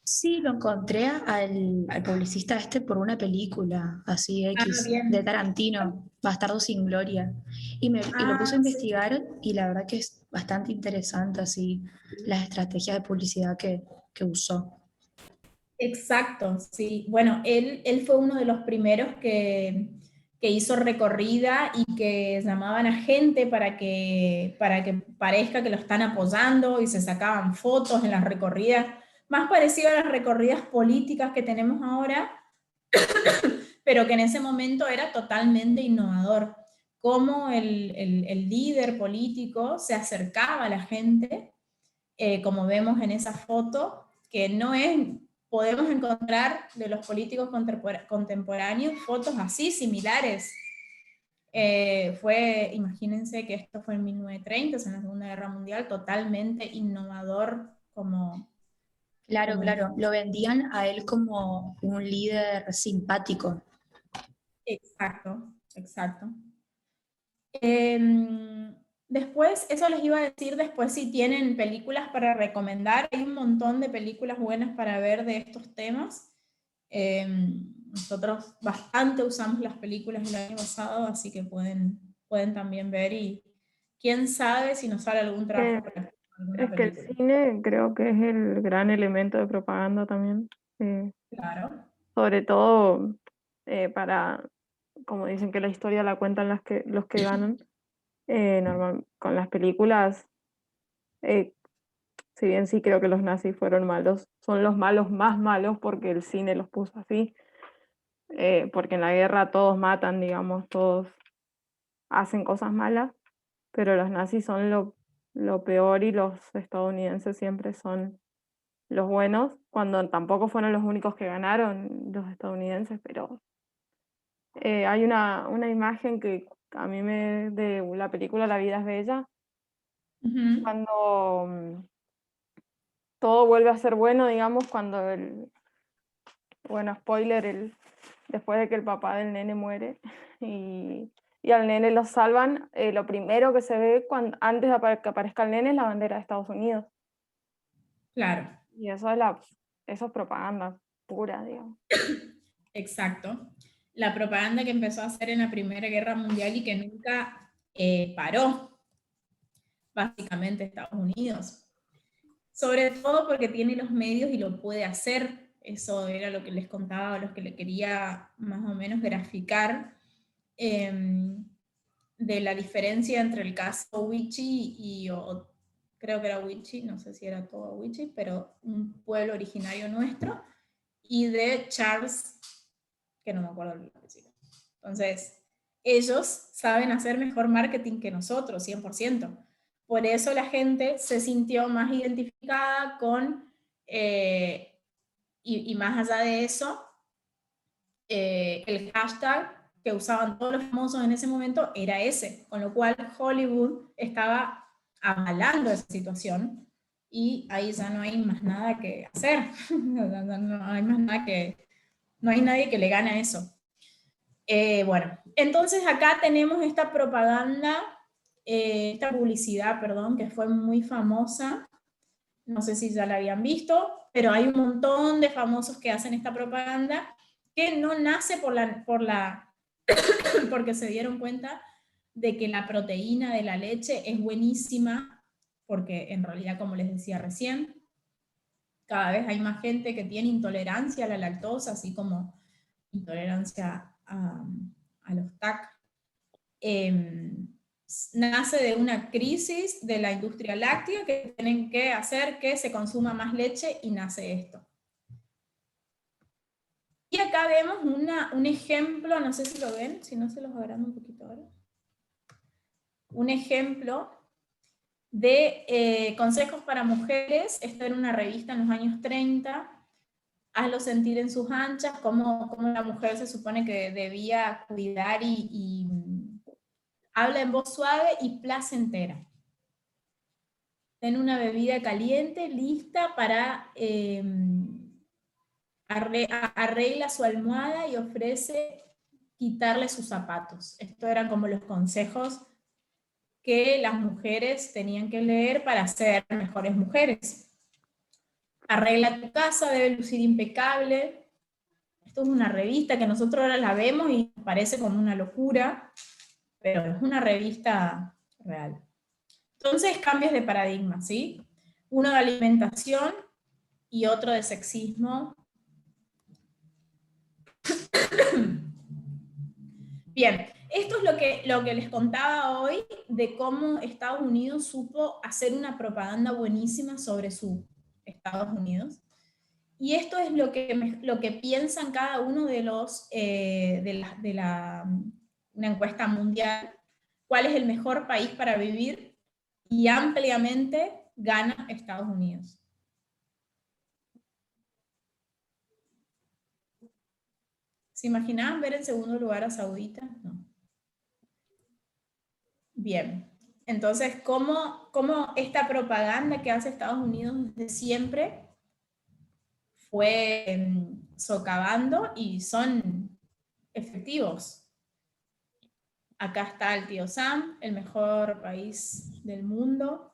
Sí, lo encontré al publicista por una película, así X, de Tarantino, Bastardo sin Gloria. Y lo puse a investigar y la verdad que es bastante interesante así las estrategias de publicidad que usó. Exacto, sí. Bueno, él fue uno de los primeros que que hizo recorrida y que llamaban a gente para que parezca que lo están apoyando y se sacaban fotos en las recorridas, más parecido a las recorridas políticas que tenemos ahora, pero que en ese momento era totalmente innovador. Cómo el líder político se acercaba a la gente, como vemos en esa foto, que no es... Podemos encontrar de los políticos contemporáneos fotos así, similares. Imagínense que esto fue en 1930, en la Segunda Guerra Mundial, totalmente innovador como... Claro, claro, lo vendían a él como un líder simpático. Exacto, exacto. Después, eso les iba a decir después si tienen películas para recomendar. Hay un montón de películas buenas para ver de estos temas. Nosotros bastante usamos las películas del año pasado, así que pueden también ver y quién sabe si nos sale algún trabajo para alguna Es que el película. cine creo que es el gran elemento de propaganda también. Claro. Sobre todo para, como dicen que la historia la cuentan los que ganan. Normal, con las películas, si bien sí creo que los nazis fueron malos, son los malos más malos porque el cine los puso así, porque en la guerra todos matan, digamos, todos hacen cosas malas, pero los nazis son lo peor y los estadounidenses siempre son los buenos, cuando tampoco fueron los únicos que ganaron los estadounidenses, pero hay una imagen que a mí de la película La vida es bella, cuando todo vuelve a ser bueno, digamos, cuando bueno, spoiler, después de que el papá del nene muere y al nene lo salvan, lo primero que se ve antes de que aparezca el nene es la bandera de Estados Unidos. Claro. Y eso es propaganda pura, digamos. Exacto. La propaganda que empezó a hacer en la Primera Guerra Mundial y que nunca paró, básicamente Estados Unidos. Sobre todo porque tiene los medios y lo puede hacer. Eso era lo que les contaba, los que le quería más o menos graficar, de la diferencia entre el caso Wichi y creo que era Wichi, no sé si era todo Wichi, pero un pueblo originario nuestro, y de Charles, que no me acuerdo el apellido. Entonces, ellos saben hacer mejor marketing que nosotros, 100%. Por eso la gente se sintió más identificada con, y más allá de eso, el hashtag que usaban todos los famosos en ese momento era ese, con lo cual Hollywood estaba avalando esa situación y ahí ya no hay más nada que hacer, no hay más nada no hay nadie que le gane a eso. Bueno, entonces acá tenemos esta propaganda, esta publicidad, perdón, que fue muy famosa, no sé si ya la habían visto, pero hay un montón de famosos que hacen esta propaganda que no nace porque se dieron cuenta de que la proteína de la leche es buenísima, porque en realidad, como les decía recién, cada vez hay más gente que tiene intolerancia a la lactosa, así como intolerancia a los TAC. Nace de una crisis de la industria láctea que tienen que hacer que se consuma más leche y nace esto. Y acá vemos un ejemplo, no sé si lo ven, si no se los agrando un poquito ahora. Un ejemplo de consejos para mujeres. Esto era una revista en los años 30. Hazlo sentir en sus anchas, cómo la mujer se supone que debía cuidar y habla en voz suave y placentera. Ten una bebida caliente lista para... arregla su almohada y ofrece quitarle sus zapatos. Estos eran como los consejos que las mujeres tenían que leer para ser mejores mujeres. Arregla tu casa, debe lucir impecable. Esto es una revista que nosotros ahora la vemos y nos parece como una locura, pero es una revista real. Entonces, cambios de paradigma, ¿sí? Uno de alimentación y otro de sexismo. Bien, esto es lo que les contaba hoy de cómo Estados Unidos supo hacer una propaganda buenísima sobre su Estados Unidos. Y esto es lo que piensan cada uno de los, una encuesta mundial, cuál es el mejor país para vivir, y ampliamente gana Estados Unidos. ¿Se imaginaban ver en segundo lugar a Saudita? No. Bien, entonces, ¿cómo esta propaganda que hace Estados Unidos desde siempre fue socavando y son efectivos? Acá está el tío Sam, el mejor país del mundo.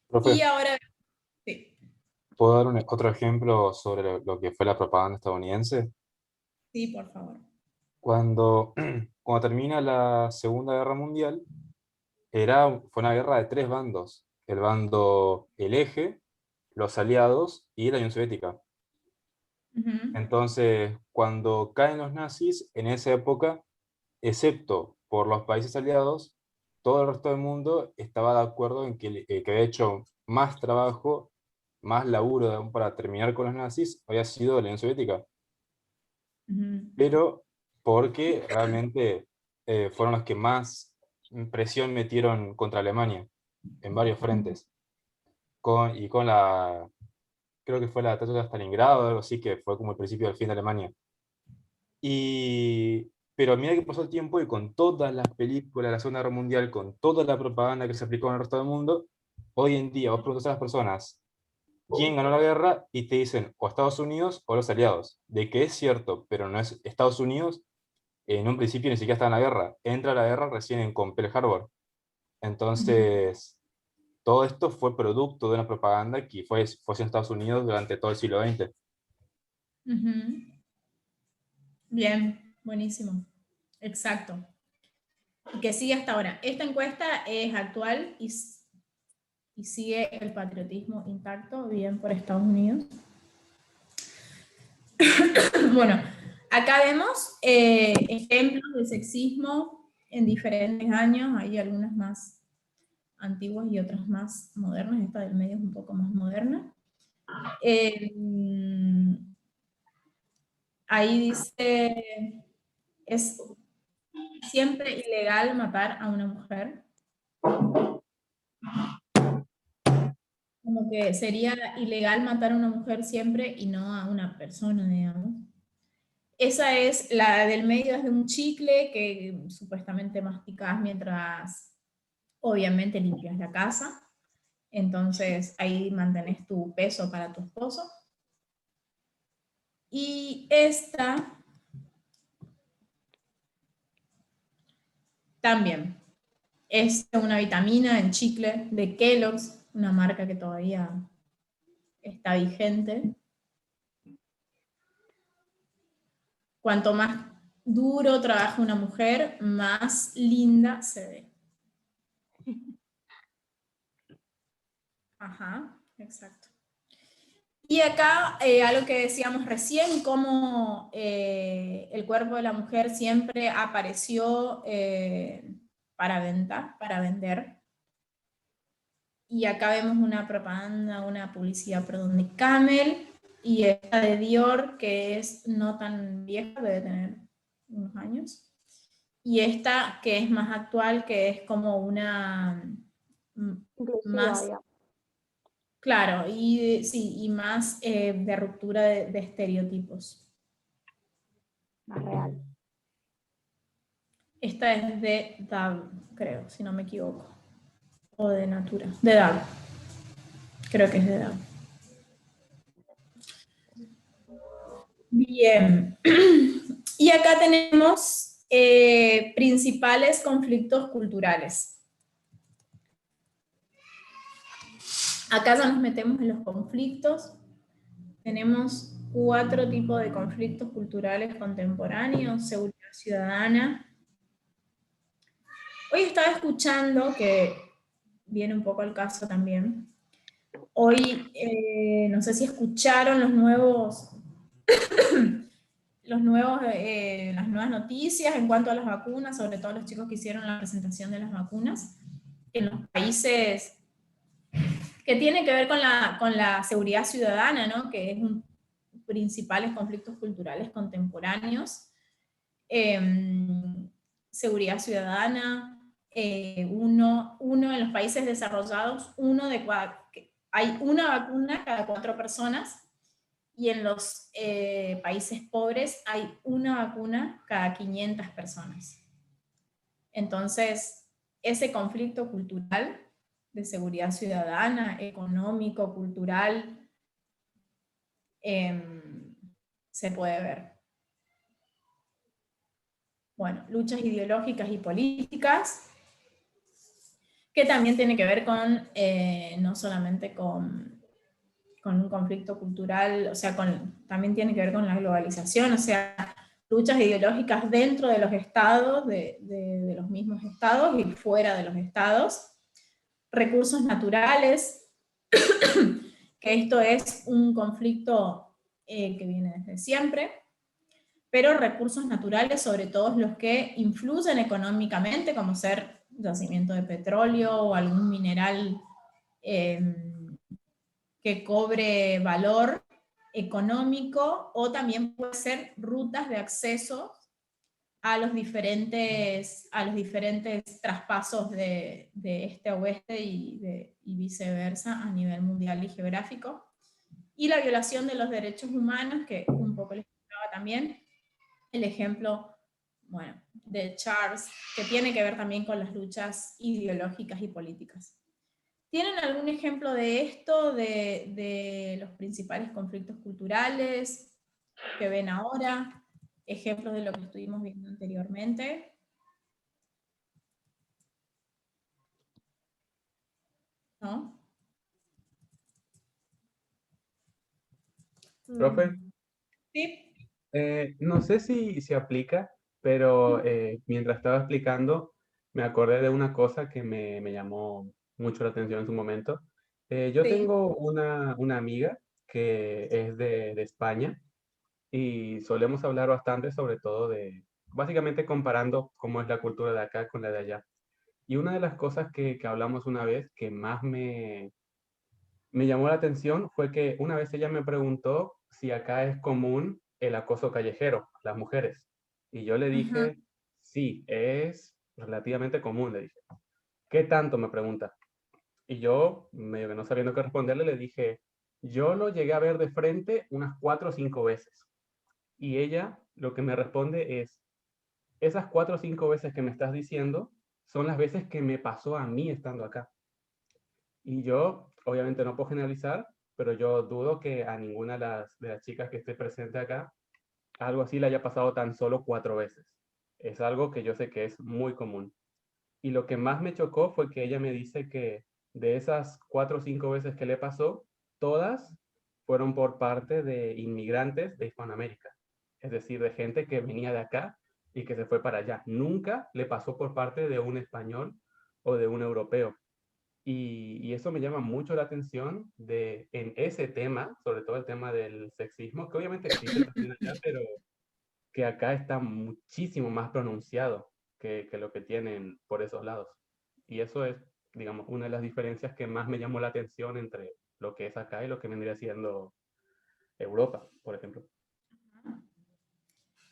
Profe, Y ahora, sí, ¿puedo dar otro ejemplo sobre lo que fue la propaganda estadounidense? sí, por favor. Cuando, cuando termina la Segunda Guerra Mundial, fue una guerra de tres bandos. El bando El Eje, los aliados y la Unión Soviética. Entonces, cuando caen los nazis, en esa época, excepto por los países aliados, todo el resto del mundo estaba de acuerdo en que había hecho más trabajo, más laburo para terminar con los nazis, había sido la Unión Soviética. Pero porque realmente fueron los que más presión metieron contra Alemania en varios frentes. Creo que fue la batalla de Stalingrado o algo así, que fue como el principio del fin de Alemania. Pero mira que pasó el tiempo y con todas las películas de la Segunda Guerra Mundial, con toda la propaganda que se aplicó en el resto del mundo, hoy en día vos preguntas a las personas quién ganó la guerra y te dicen o Estados Unidos o los aliados. De que es cierto, pero no es Estados Unidos, en un principio ni siquiera está en la guerra. Entra a la guerra recién con Pearl Harbor. Entonces, todo esto fue producto de una propaganda que fue en Estados Unidos durante todo el siglo XX. Bien, buenísimo. Exacto. Que sigue hasta ahora. Esta encuesta es actual y sigue el patriotismo intacto, bien por Estados Unidos. Bueno, acá vemos ejemplos de sexismo en diferentes años. Hay algunas más antiguas y otras más modernas. Esta del medio es un poco más moderna. Ahí dice, es siempre ilegal matar a una mujer. Como que sería ilegal matar a una mujer siempre y no a una persona, digamos. Esa es la del medio, es de un chicle que supuestamente masticas mientras obviamente limpias la casa. Entonces ahí mantienes tu peso para tu esposo. Y esta también es una vitamina en chicle de Kellogg's, una marca que todavía está vigente. Cuanto más duro trabaja una mujer, más linda se ve. Ajá, exacto. Y acá, algo que decíamos recién, cómo el cuerpo de la mujer siempre apareció para venta, para vender. Y acá vemos una propaganda, una publicidad, perdón, de Camel, y esta de Dior, que es no tan vieja, debe tener unos años. Y esta que es más actual, que es como una más... digamos. Claro, y sí, y más de ruptura de estereotipos. Más real. Esta es de DAB, creo, si no me equivoco. O de Natura. De DAB. Creo que es de DAB. Bien. Y acá tenemos principales conflictos culturales. Acá ya nos metemos en los conflictos. Tenemos 4 tipos de conflictos culturales contemporáneos: seguridad ciudadana. Hoy estaba escuchando, que viene un poco al caso también. Hoy, no sé si escucharon los nuevos, las nuevas noticias en cuanto a las vacunas, sobre todo los chicos que hicieron la presentación de las vacunas, en los países que tiene que ver con la seguridad ciudadana, ¿no? Que es un principales conflictos culturales contemporáneos. Seguridad ciudadana, uno en los países desarrollados, hay una vacuna cada 4 personas, y en los países pobres hay una vacuna cada 500 personas. Entonces, ese conflicto cultural de seguridad ciudadana, económico, cultural, se puede ver. Bueno, luchas ideológicas y políticas, que también tiene que ver con, no solamente con un conflicto cultural, o sea, también tiene que ver con la globalización, o sea, luchas ideológicas dentro de los estados, de los mismos estados y fuera de los estados. Recursos naturales, que esto es un conflicto que viene desde siempre, pero recursos naturales, sobre todo los que influyen económicamente, como ser yacimiento de petróleo o algún mineral que cobre valor económico, o también puede ser rutas de acceso a los diferentes traspasos de este a oeste y viceversa a nivel mundial y geográfico. Y la violación de los derechos humanos, que un poco les explicaba también, el ejemplo, bueno, de Charles, que tiene que ver también con las luchas ideológicas y políticas. ¿Tienen algún ejemplo de esto, de los principales conflictos culturales que ven ahora? Ejemplos de lo que estuvimos viendo anteriormente. ¿No? Profe, Sí. no sé si se aplica, pero mientras estaba explicando, me acordé de una cosa que me llamó mucho la atención en su momento. Yo Sí. tengo una amiga que es de España y solemos hablar bastante sobre todo básicamente comparando cómo es la cultura de acá con la de allá. Y una de las cosas que hablamos una vez que más me llamó la atención fue que una vez ella me preguntó si acá es común el acoso callejero a las mujeres. Y yo le dije, sí, es relativamente común, le dije. ¿Qué tanto? Me pregunta. Y yo, medio que no sabiendo qué responderle, le dije, yo lo llegué a ver de frente unas 4 o 5 veces. Y ella lo que me responde es, esas 4 o 5 veces que me estás diciendo son las veces que me pasó a mí estando acá. Y yo, obviamente no puedo generalizar, pero yo dudo que a ninguna de las chicas que esté presente acá, algo así le haya pasado tan solo 4 veces. Es algo que yo sé que es muy común. Y lo que más me chocó fue que ella me dice que de esas 4 o 5 veces que le pasó, todas fueron por parte de inmigrantes de Hispanoamérica. Es decir, de gente que venía de acá y que se fue para allá. Nunca le pasó por parte de un español o de un europeo. Y eso me llama mucho la atención en ese tema, sobre todo el tema del sexismo, que obviamente existe también allá, pero que acá está muchísimo más pronunciado que lo que tienen por esos lados. Y eso es, digamos, una de las diferencias que más me llamó la atención entre lo que es acá y lo que vendría siendo Europa, por ejemplo.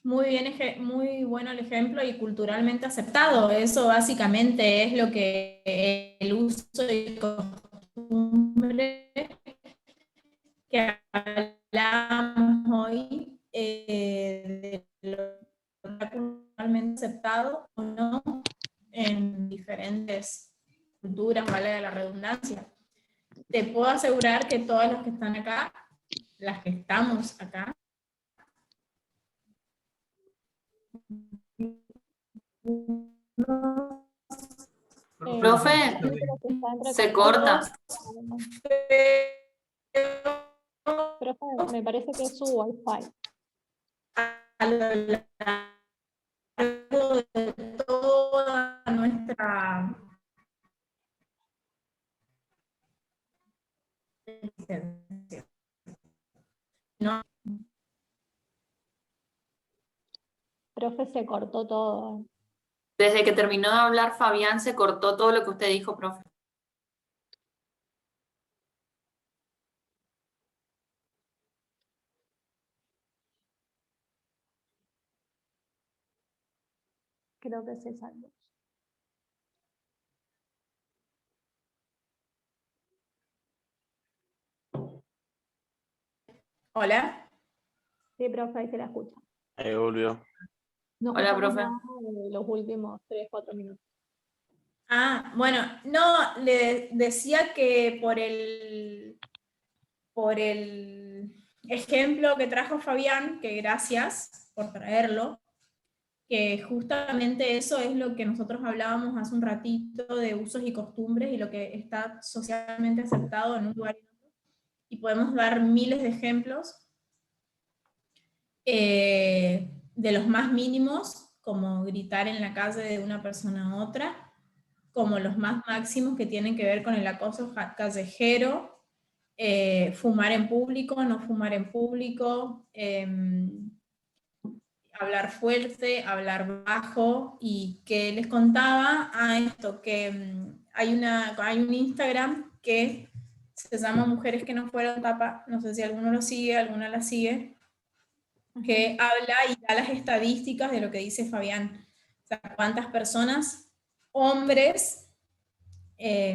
Muy bien, muy bueno el ejemplo y culturalmente aceptado. Eso básicamente es lo que el uso y costumbre que hablamos hoy, de lo que está culturalmente aceptado o no en diferentes culturas, vale la redundancia. Te puedo asegurar que todas las que están acá, las que estamos acá, Profe, se corta. Profe, me parece que es su Wi-Fi. A lo largo de toda nuestra existencia. ¿No? profe, se cortó todo. Desde que terminó de hablar Fabián se cortó todo lo que usted dijo, profe. Creo que se salvó. Hola. Sí, profe, ahí se la escucha. Ahí volvió. No Hola, escuchamos profe. nada de los últimos 3-4 minutos. Ah, bueno, no, le decía que por el ejemplo que trajo Fabián, que gracias por traerlo, que justamente eso es lo que nosotros hablábamos hace un ratito de usos y costumbres y lo que está socialmente aceptado en un lugar y en otro. Y podemos dar miles de ejemplos de los más mínimos, como gritar en la calle de una persona a otra, como los más máximos que tienen que ver con el acoso callejero, fumar en público, no fumar en público, hablar fuerte, hablar bajo, y que les contaba a esto, que hay un Instagram que se llama Mujeres que no fueron tapa, no sé si alguno lo sigue, alguna la sigue, que habla y da las estadísticas de lo que dice Fabián. O sea, cuántas personas, hombres,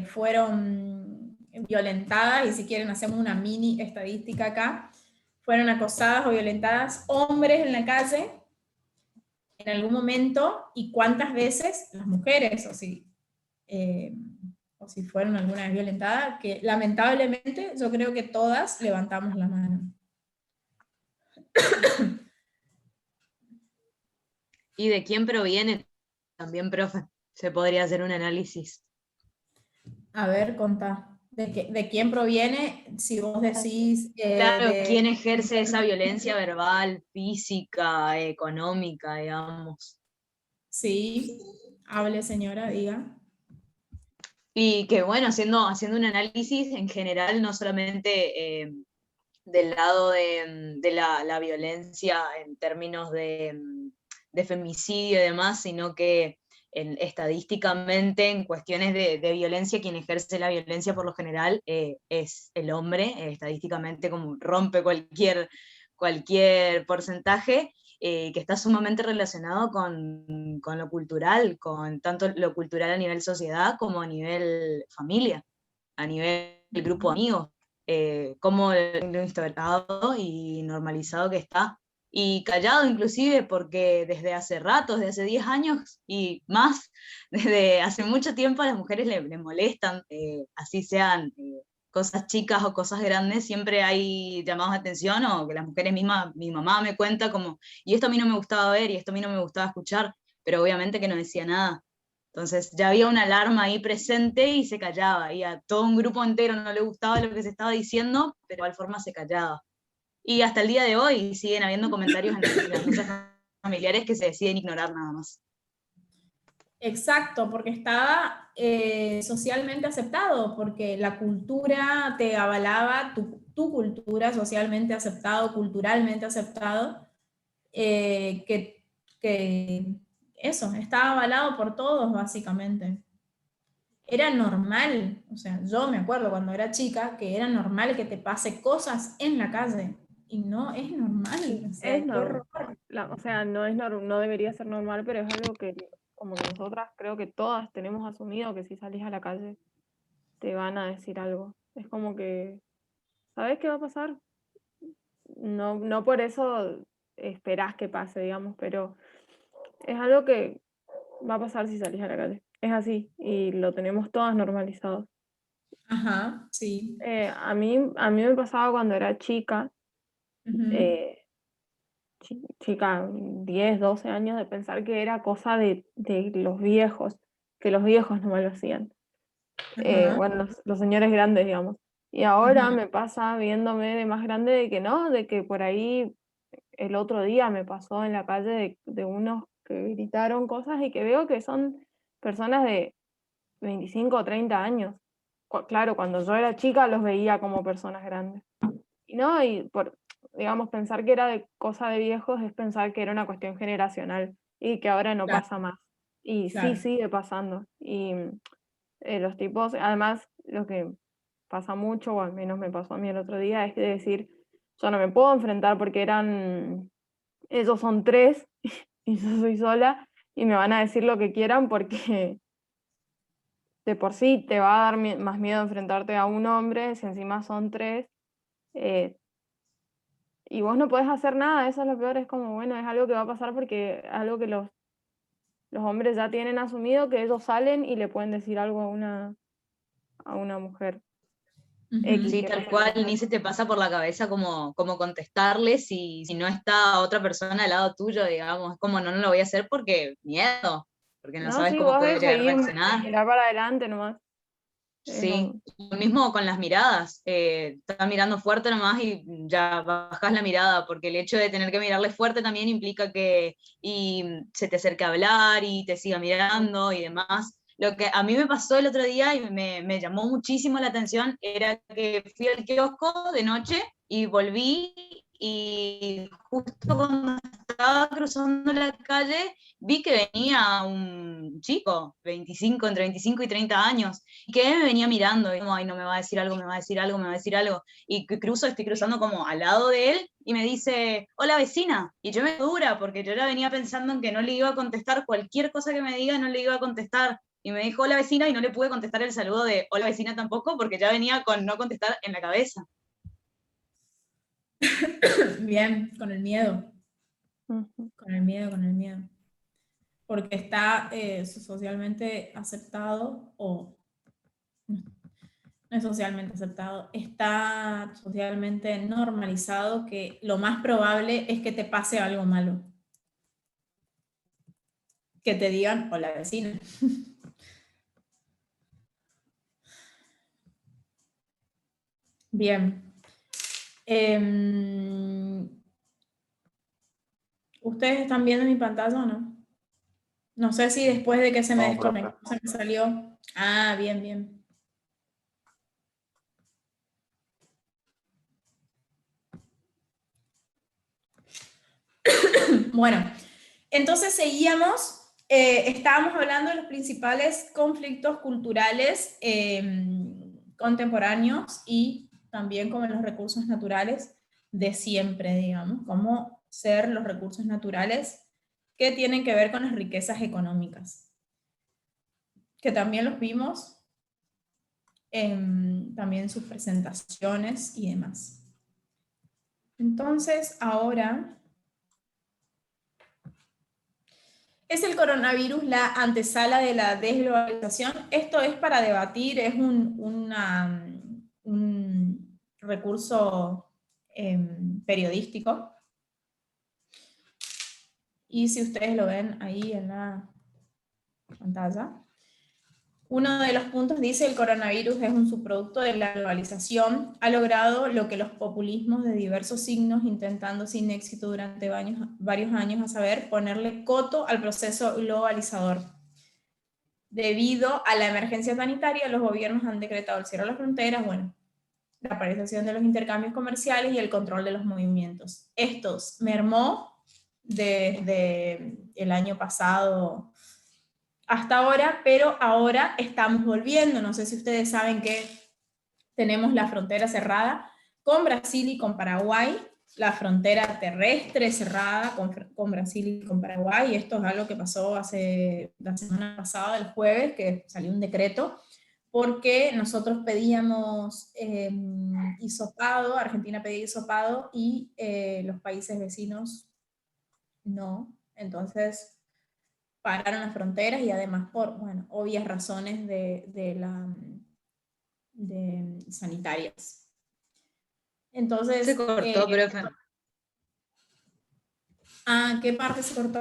fueron violentadas, y si quieren hacemos una mini estadística acá, fueron acosadas o violentadas hombres en la calle en algún momento, y cuántas veces las mujeres, o si fueron alguna vez violentadas, que lamentablemente yo creo que todas levantamos la mano. ¿Y de quién proviene? También, profe, se podría hacer un análisis. A ver, contá. ¿De quién proviene? Si vos decís... Claro, ¿quién ejerce esa violencia verbal, física, económica, digamos? Sí, hable señora, diga. Y que bueno, haciendo un análisis en general, no solamente del lado de la violencia en términos de femicidio y demás, sino que estadísticamente en cuestiones de violencia, quien ejerce la violencia por lo general es el hombre, estadísticamente como rompe cualquier porcentaje, que está sumamente relacionado con lo cultural, con tanto lo cultural a nivel sociedad como a nivel familia, a nivel grupo de amigos, como lo instalado y normalizado que está. Y callado inclusive, porque desde hace rato, desde hace 10 años y más, desde hace mucho tiempo a las mujeres le molestan, así sean cosas chicas o cosas grandes, siempre hay llamados de atención, o que las mujeres mismas, mi mamá me cuenta como, y esto a mí no me gustaba ver, y esto a mí no me gustaba escuchar, pero obviamente que no decía nada. Entonces ya había una alarma ahí presente y se callaba, y a todo un grupo entero no le gustaba lo que se estaba diciendo, pero de igual forma se callaba. Y hasta el día de hoy siguen habiendo comentarios en las mesas familiares que se deciden ignorar nada más. Exacto, porque estaba socialmente aceptado, porque la cultura te avalaba, tu cultura socialmente aceptado, culturalmente aceptado, que eso, estaba avalado por todos básicamente. Era normal, o sea, yo me acuerdo cuando era chica que era normal que te pase cosas en la calle, y no es normal. O sea, Es normal. O sea, no debería ser normal, pero es algo que como que nosotras creo que todas tenemos asumido, que si salís a la calle te van a decir algo. Es como que, ¿sabes qué va a pasar? No por eso esperás que pase, digamos, pero es algo que va a pasar si salís a la calle. Es así, y lo tenemos todas normalizado. Ajá, sí. A mí me pasaba cuando era chica, chica, 10, 12 años, de pensar que era cosa de los viejos, que los viejos no me lo hacían. Bueno, los señores grandes, digamos. Y ahora me pasa viéndome de más grande de que no, de que por ahí el otro día me pasó en la calle de unos que gritaron cosas y que veo que son personas de 25 o 30 años. Claro, cuando yo era chica los veía como personas grandes. Y no, digamos, pensar que era de cosa de viejos es pensar que era una cuestión generacional. y que ahora no Claro. pasa más. Y Claro. sí sigue pasando. Y los tipos, además, lo que pasa mucho, o al menos me pasó a mí el otro día, es de decir, yo no me puedo enfrentar porque ellos son 3 y yo soy sola y me van a decir lo que quieran porque de por sí te va a dar más miedo enfrentarte a un hombre, si encima son 3, y vos no podés hacer nada. Eso es lo peor, es como, bueno, es algo que va a pasar porque es algo que los hombres ya tienen asumido, que ellos salen y le pueden decir algo a una mujer. X, Sí, que tal pasa cual, que- ni se te pasa por la cabeza como contestarle si no está otra persona al lado tuyo, digamos. Es como, no lo voy a hacer porque miedo, porque no No, sabes sí, cómo vos puede debes llegar a seguir, reaccionar. mirar para adelante nomás. Sí, lo mismo con las miradas. Estás mirando fuerte nomás y ya bajás la mirada, porque el hecho de tener que mirarle fuerte también implica que se te acerque a hablar y te siga mirando y demás. Lo que a mí me pasó el otro día y me llamó muchísimo la atención era que fui al kiosco de noche y volví y justo cuando estaba cruzando la calle vi que venía un chico, entre 25 y 30 años, y que me venía mirando, y como, ay, no me va a decir algo, me va a decir algo, me va a decir algo, y que estoy cruzando como al lado de él, y me dice, hola vecina, y yo me dura, porque yo ya venía pensando en que no le iba a contestar, cualquier cosa que me diga no le iba a contestar, y me dijo hola vecina, y no le pude contestar el saludo de hola vecina tampoco, porque ya venía con no contestar en la cabeza. Bien, con el miedo. Con el miedo. Porque está socialmente aceptado, o no es socialmente aceptado, está socialmente normalizado que lo más probable es que te pase algo malo. Que te digan, hola vecina. Bien. ¿Ustedes están viendo mi pantalla o no? No sé si después de que se me No, desconectó, profe. se me salió. Ah, bien, bien. Bueno, entonces seguíamos, estábamos hablando de los principales conflictos culturales contemporáneos y también como los recursos naturales de siempre, digamos, como ser los recursos naturales que tienen que ver con las riquezas económicas, que también los vimos también sus presentaciones y demás. Entonces, ahora, ¿es el coronavirus la antesala de la desglobalización? Esto es para debatir, es un recurso periodístico. Y si ustedes lo ven ahí en la pantalla, uno de los puntos dice: el coronavirus es un subproducto de la globalización, ha logrado lo que los populismos de diversos signos, intentando sin éxito durante varios años, a saber, ponerle coto al proceso globalizador. Debido a la emergencia sanitaria, los gobiernos han decretado el cierre de las fronteras, bueno, la paralización de los intercambios comerciales y el control de los movimientos. Estos mermó desde el año pasado hasta ahora, pero ahora estamos volviendo. No sé si ustedes saben que tenemos la frontera cerrada con Brasil y con Paraguay, la frontera terrestre cerrada con Brasil y con Paraguay, y esto es algo que pasó la semana pasada, el jueves, que salió un decreto, porque nosotros pedíamos hisopado, Argentina pedía hisopado, y los países vecinos no. Entonces pararon las fronteras, y además por, bueno, obvias razones de sanitarias. Entonces, Se cortó, profe. ¿qué parte se cortó?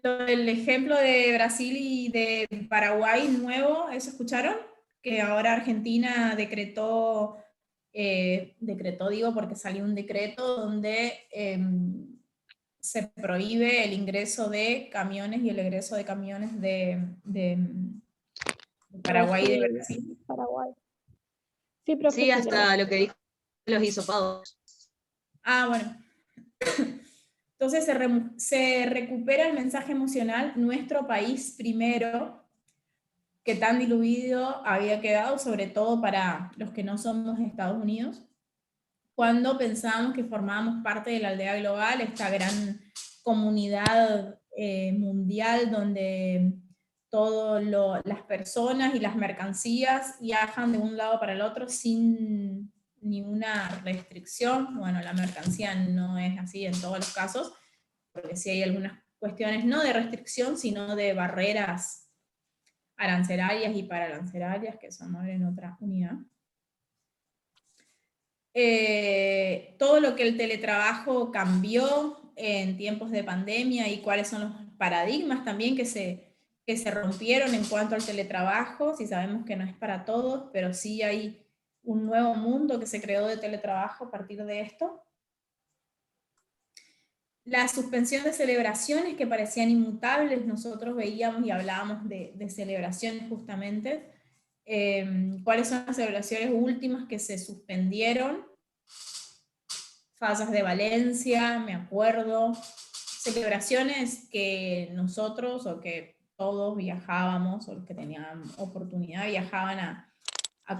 El ejemplo de Brasil y de Paraguay nuevo, ¿eso escucharon? Que ahora Argentina decretó, digo porque salió un decreto donde se prohíbe el ingreso de camiones y el egreso de camiones de Paraguay y de Brasil. Paraguay. Sí, profe, Sí, hasta lo que dijo los hisopados. Ah, bueno. Entonces se recupera el mensaje emocional, nuestro país primero, que tan diluido había quedado, sobre todo para los que no somos Estados Unidos, cuando pensábamos que formábamos parte de la aldea global, esta gran comunidad mundial donde todas las personas y las mercancías viajan de un lado para el otro sin ninguna restricción. Bueno, la mercancía no es así en todos los casos, porque sí hay algunas cuestiones no de restricción, sino de barreras arancelarias y pararancelarias, que son en otra unidad. Todo lo que el teletrabajo cambió en tiempos de pandemia y cuáles son los paradigmas también que se rompieron en cuanto al teletrabajo, si sabemos que no es para todos, pero sí hay un nuevo mundo que se creó de teletrabajo a partir de esto. La suspensión de celebraciones que parecían inmutables, nosotros veíamos y hablábamos de celebraciones justamente. ¿Cuáles son las celebraciones últimas que se suspendieron? Fallas de Valencia, me acuerdo. Celebraciones que nosotros o que todos viajábamos, o los que tenían oportunidad viajaban a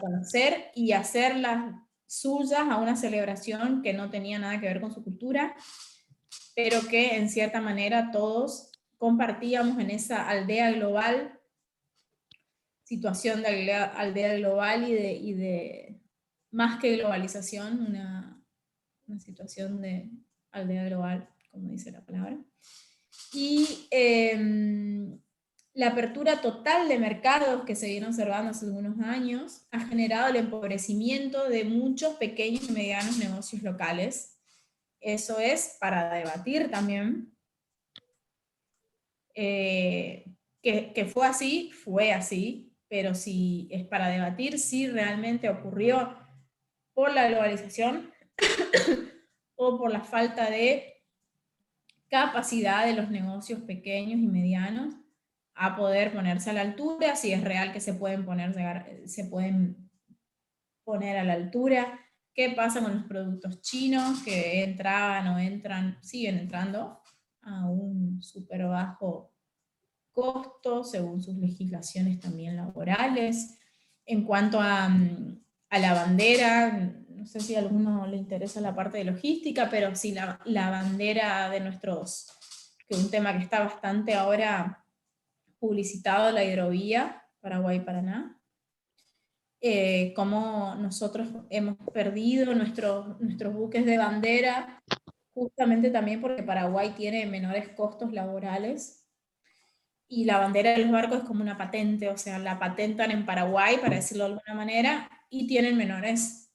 conocer y hacerlas suyas a una celebración que no tenía nada que ver con su cultura, pero que en cierta manera todos compartíamos en esa aldea global, situación de aldea global y de más que globalización, una situación de aldea global, como dice la palabra. Y la apertura total de mercados que se viene observando hace algunos años ha generado el empobrecimiento de muchos pequeños y medianos negocios locales. Eso es para debatir también. Que fue así, pero si es para debatir si realmente ocurrió por la globalización o por la falta de capacidad de los negocios pequeños y medianos a poder ponerse a la altura, si es real que se pueden poner a la altura. ¿Qué pasa con los productos chinos que entraban o siguen entrando a un súper bajo costo según sus legislaciones también laborales? En cuanto a la bandera, no sé si a alguno le interesa la parte de logística, pero sí la bandera de nuestros, que es un tema que está bastante ahora publicitado, la hidrovía Paraguay-Paraná. Cómo nosotros hemos perdido nuestros buques de bandera, justamente también porque Paraguay tiene menores costos laborales, y la bandera de los barcos es como una patente, o sea, la patentan en Paraguay, para decirlo de alguna manera, y tienen menores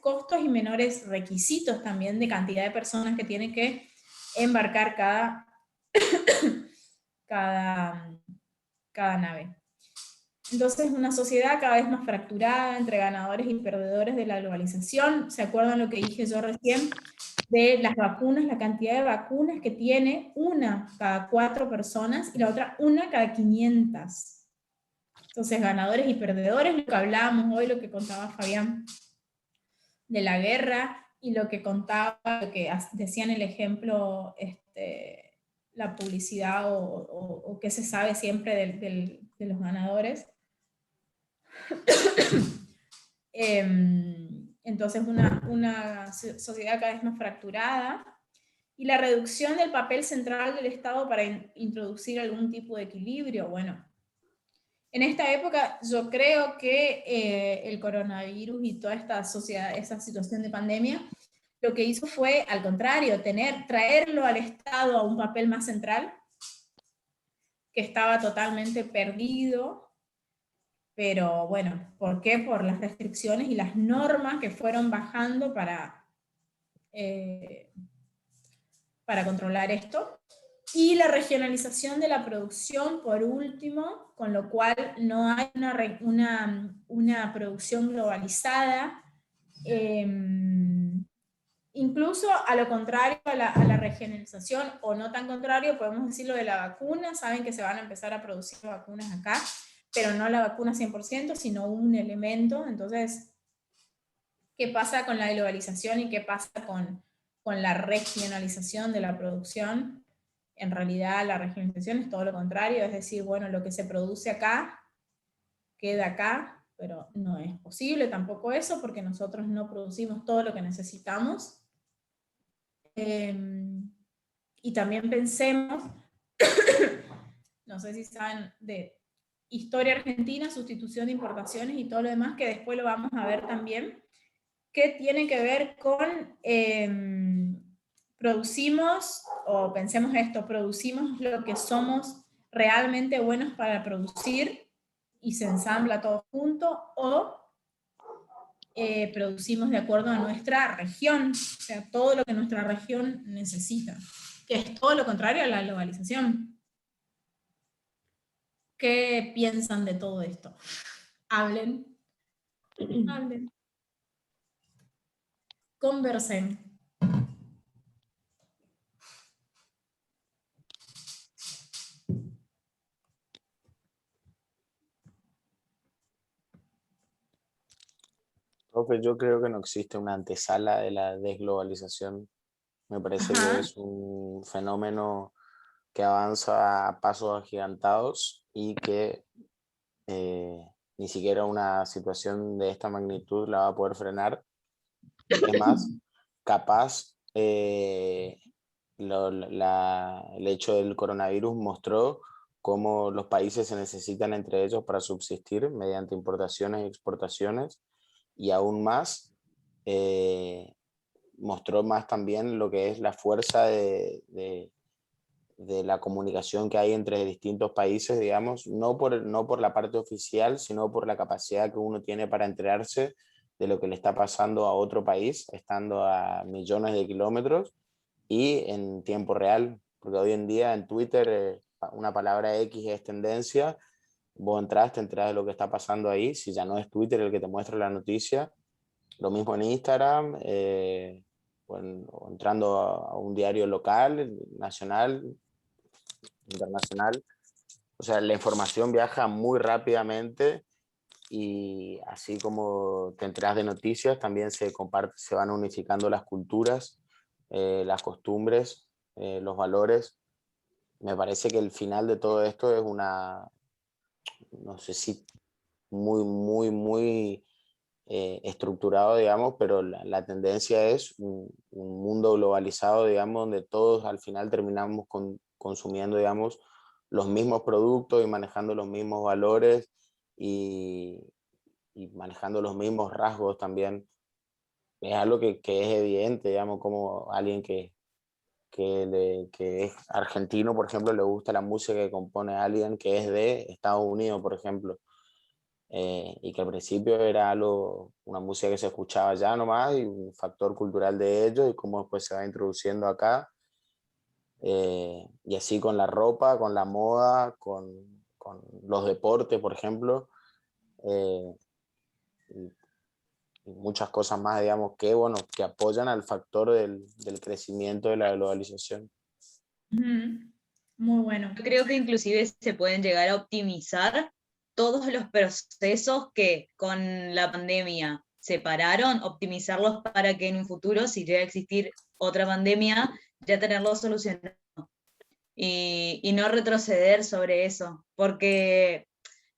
costos y menores requisitos también de cantidad de personas que tienen que embarcar cada nave. Entonces, una sociedad cada vez más fracturada entre ganadores y perdedores de la globalización. ¿Se acuerdan lo que dije yo recién de las vacunas, la cantidad de vacunas que tiene una cada 4 personas y la otra una cada 500? Entonces, ganadores y perdedores, lo que hablábamos hoy, lo que contaba Fabián de la guerra, y lo que contaba, lo que decía en el ejemplo, la publicidad o qué se sabe siempre de los ganadores. Entonces una sociedad cada vez más fracturada, y la reducción del papel central del Estado para introducir algún tipo de equilibrio. Bueno, en esta época yo creo que el coronavirus y toda esta situación de pandemia, lo que hizo fue, al contrario, traerlo al Estado a un papel más central, que estaba totalmente perdido. Pero bueno, ¿por qué? Por las restricciones y las normas que fueron bajando para controlar esto. Y la regionalización de la producción, por último, con lo cual no hay una producción globalizada. Incluso a lo contrario a la regionalización, o no tan contrario, podemos decir lo de la vacuna. Saben que se van a empezar a producir vacunas acá, pero no la vacuna 100%, sino un elemento. Entonces, ¿qué pasa con la globalización y qué pasa con con la regionalización de la producción. En realidad la regionalización es todo lo contrario, es decir, bueno, lo que se produce acá, queda acá, pero no es posible tampoco eso, porque nosotros no producimos todo lo que necesitamos. Y también pensemos, no sé si saben de historia argentina, sustitución de importaciones y todo lo demás, que después lo vamos a ver también, que tiene que ver con producimos, o pensemos esto, producimos lo que somos realmente buenos para producir y se ensambla todo junto, o producimos de acuerdo a nuestra región, o sea, todo lo que nuestra región necesita, que es todo lo contrario a la globalización. ¿Qué piensan de todo esto? Hablen. Hablen. Conversen. Profe, yo creo que no existe una antesala de la desglobalización. Me parece que es un fenómeno que avanza a pasos agigantados y que ni siquiera una situación de esta magnitud la va a poder frenar. Es más, capaz el hecho del coronavirus mostró cómo los países se necesitan entre ellos para subsistir mediante importaciones y exportaciones, y aún más mostró más también lo que es la fuerza de la comunicación que hay entre distintos países, digamos, no por la parte oficial, sino por la capacidad que uno tiene para enterarse de lo que le está pasando a otro país, estando a millones de kilómetros y en tiempo real, porque hoy en día en Twitter una palabra X es tendencia, vos te enterás de lo que está pasando ahí, si ya no es Twitter el que te muestra la noticia, lo mismo en Instagram, o entrando a un diario local, nacional, internacional. O sea, la información viaja muy rápidamente y así como te enteras de noticias, también se van unificando las culturas, las costumbres, los valores. Me parece que el final de todo esto es una, no sé si muy estructurado, digamos, pero la tendencia es un mundo globalizado, digamos, donde todos al final terminamos consumiendo, digamos, los mismos productos y manejando los mismos valores y manejando los mismos rasgos también. Es algo que es evidente, digamos, como alguien que es argentino, por ejemplo, le gusta la música que compone alguien que es de Estados Unidos, por ejemplo. Y que al principio era una música que se escuchaba ya nomás y un factor cultural de ellos y cómo después se va introduciendo acá. Y así con la ropa, con la moda, con los deportes, por ejemplo, y muchas cosas más, digamos, que apoyan al factor del crecimiento de la globalización. Muy bueno. Yo creo que inclusive se pueden llegar a optimizar todos los procesos que con la pandemia se pararon, optimizarlos para que en un futuro, si llega a existir otra pandemia, ya tenerlos solucionados. Y no retroceder sobre eso, porque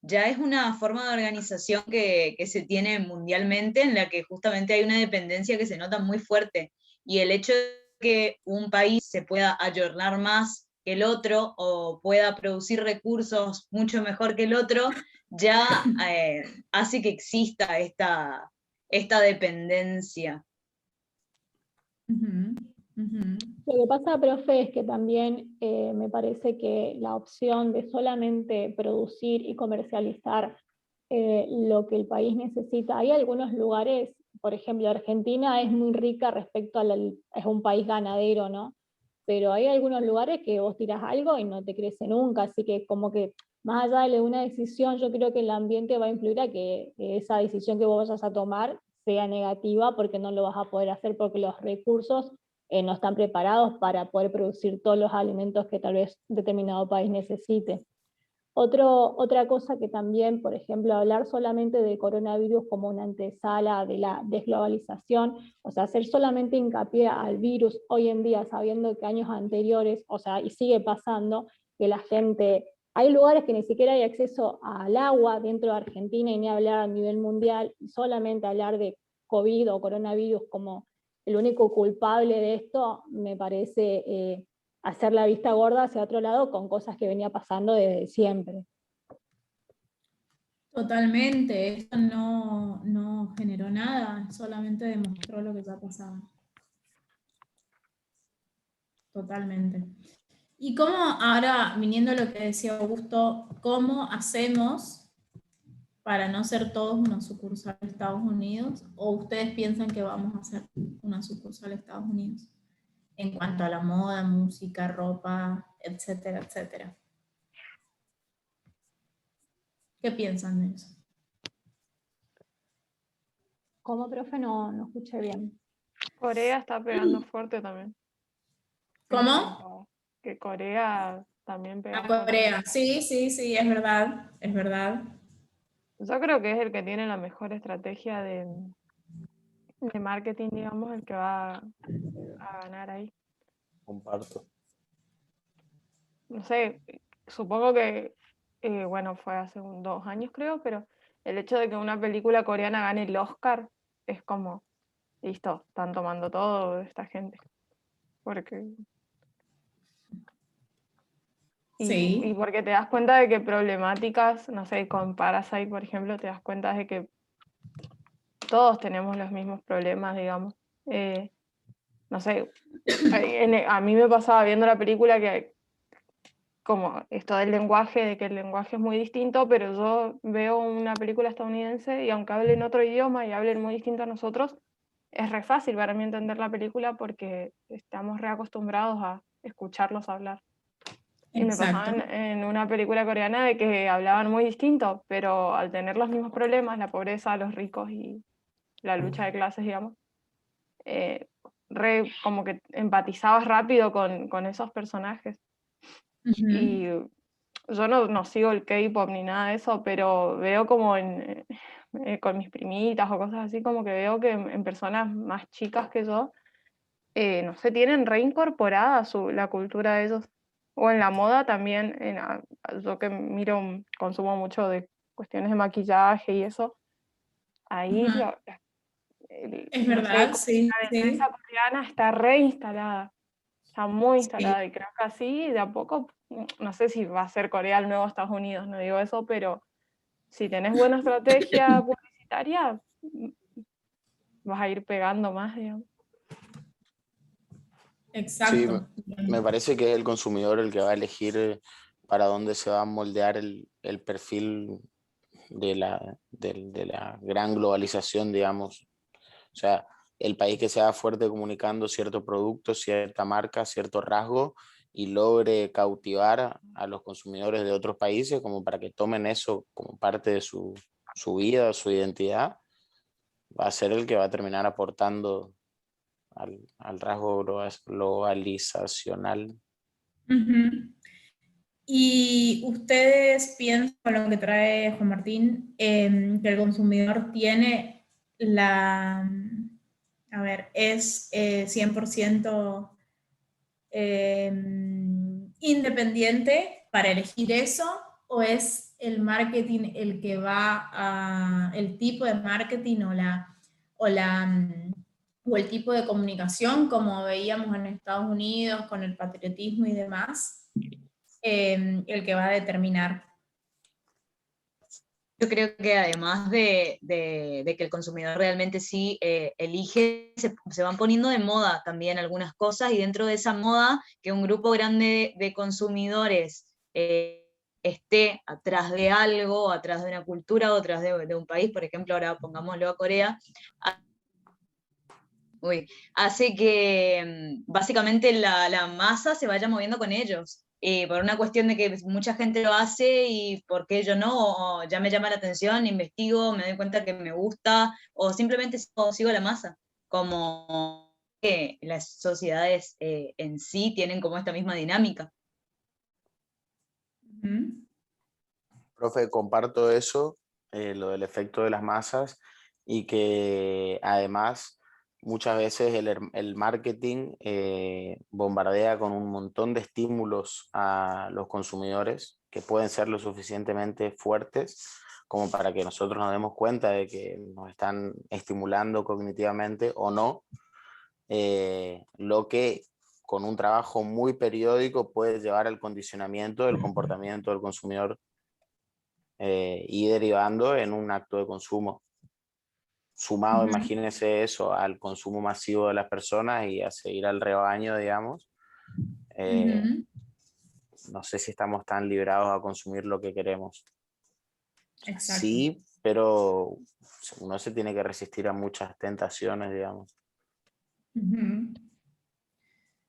ya es una forma de organización que se tiene mundialmente en la que justamente hay una dependencia que se nota muy fuerte. Y el hecho de que un país se pueda ayornar más que el otro o pueda producir recursos mucho mejor que el otro, ya hace que exista esta dependencia. Lo que pasa, profe, es que también me parece que la opción de solamente producir y comercializar lo que el país necesita, hay algunos lugares, por ejemplo, Argentina es muy rica respecto es un país ganadero, ¿no? Pero hay algunos lugares que vos tirás algo y no te crece nunca, así que como que más allá de una decisión, yo creo que el ambiente va a influir a que esa decisión que vos vayas a tomar sea negativa porque no lo vas a poder hacer porque los recursos no están preparados para poder producir todos los alimentos que tal vez determinado país necesite. Otra cosa que también, por ejemplo, hablar solamente del coronavirus como una antesala de la desglobalización, o sea, hacer solamente hincapié al virus hoy en día, sabiendo que años anteriores, o sea, y sigue pasando, que la gente, hay lugares que ni siquiera hay acceso al agua dentro de Argentina, y ni hablar a nivel mundial, y solamente hablar de COVID o coronavirus como el único culpable de esto, me parece hacer la vista gorda hacia otro lado con cosas que venía pasando desde siempre. Totalmente, esto no generó nada, solamente demostró lo que ya pasaba. Totalmente. ¿Y cómo ahora, viniendo a lo que decía Augusto, cómo hacemos para no ser todos una sucursal de Estados Unidos? ¿O ustedes piensan que vamos a ser una sucursal de Estados Unidos? En cuanto a la moda, música, ropa, etcétera, etcétera. ¿Qué piensan de eso? ¿Cómo, profe? No escuché bien. Corea está pegando fuerte también. ¿Cómo? Que Corea también pega A fuerte. Corea, sí, es verdad, es verdad. Yo creo que es el que tiene la mejor estrategia de marketing, digamos, el que va a ganar ahí. Comparto. No sé, supongo que, bueno, fue hace 2 años creo, pero el hecho de que una película coreana gane el Oscar es como, listo, están tomando todo esta gente. Porque... Sí. Y porque te das cuenta de que problemáticas, no sé, con Parasite, por ejemplo, te das cuenta de que todos tenemos los mismos problemas, digamos. No sé, a mí me pasaba viendo la película que como esto del lenguaje, de que el lenguaje es muy distinto, pero yo veo una película estadounidense y aunque hablen otro idioma y hablen muy distinto a nosotros, es re fácil para mí entender la película porque estamos reacostumbrados a escucharlos hablar. Y me pasaba en una película coreana de que hablaban muy distinto, pero al tener los mismos problemas, la pobreza, los ricos y la lucha de clases, digamos, como que empatizabas rápido con esos personajes. Y yo no sigo el K-pop ni nada de eso, pero veo como con mis primitas o cosas así, como que veo que en personas más chicas que yo, no sé, tienen reincorporada la cultura de ellos. O en la moda también, yo que consumo mucho de cuestiones de maquillaje y eso, ahí es no verdad, sé, sí. la belleza coreana está reinstalada, está muy instalada, y creo que así de a poco, no sé si va a ser Corea el nuevo Estados Unidos, no digo eso, pero si tenés buena estrategia publicitaria, vas a ir pegando más, digamos. Exacto. Sí, me parece que es el consumidor el que va a elegir para dónde se va a moldear el perfil de la gran globalización, digamos. O sea, el país que sea fuerte comunicando cierto producto, cierta marca, cierto rasgo y logre cautivar a los consumidores de otros países como para que tomen eso como parte de su vida, su identidad, va a ser el que va a terminar aportando al rasgo globalizacional. ¿Y ustedes piensan, con lo que trae Juan Martín, que el consumidor tiene es 100% independiente para elegir eso, o es el marketing el que va el tipo de marketing o el tipo de comunicación, como veíamos en Estados Unidos con el patriotismo y demás, el que va a determinar? Yo creo que además de que el consumidor realmente sí elige, se van poniendo de moda también algunas cosas, y dentro de esa moda que un grupo grande de consumidores esté atrás de algo, atrás de una cultura o atrás de un país, por ejemplo, ahora pongámoslo a Corea, hace que básicamente la masa se vaya moviendo con ellos. Por una cuestión de que mucha gente lo hace y por qué yo no, o ya me llama la atención, investigo, me doy cuenta que me gusta, o simplemente sigo la masa, como que las sociedades en sí tienen como esta misma dinámica. Profe, comparto eso, lo del efecto de las masas, y que además muchas veces el marketing bombardea con un montón de estímulos a los consumidores que pueden ser lo suficientemente fuertes como para que nosotros nos demos cuenta de que nos están estimulando cognitivamente o no, lo que con un trabajo muy periódico puede llevar al condicionamiento del comportamiento del consumidor y derivando en un acto de consumo. Sumado, imagínense eso, al consumo masivo de las personas y a seguir al rebaño, digamos. No sé si estamos tan librados a consumir lo que queremos. Exacto. Sí, pero uno se tiene que resistir a muchas tentaciones, digamos.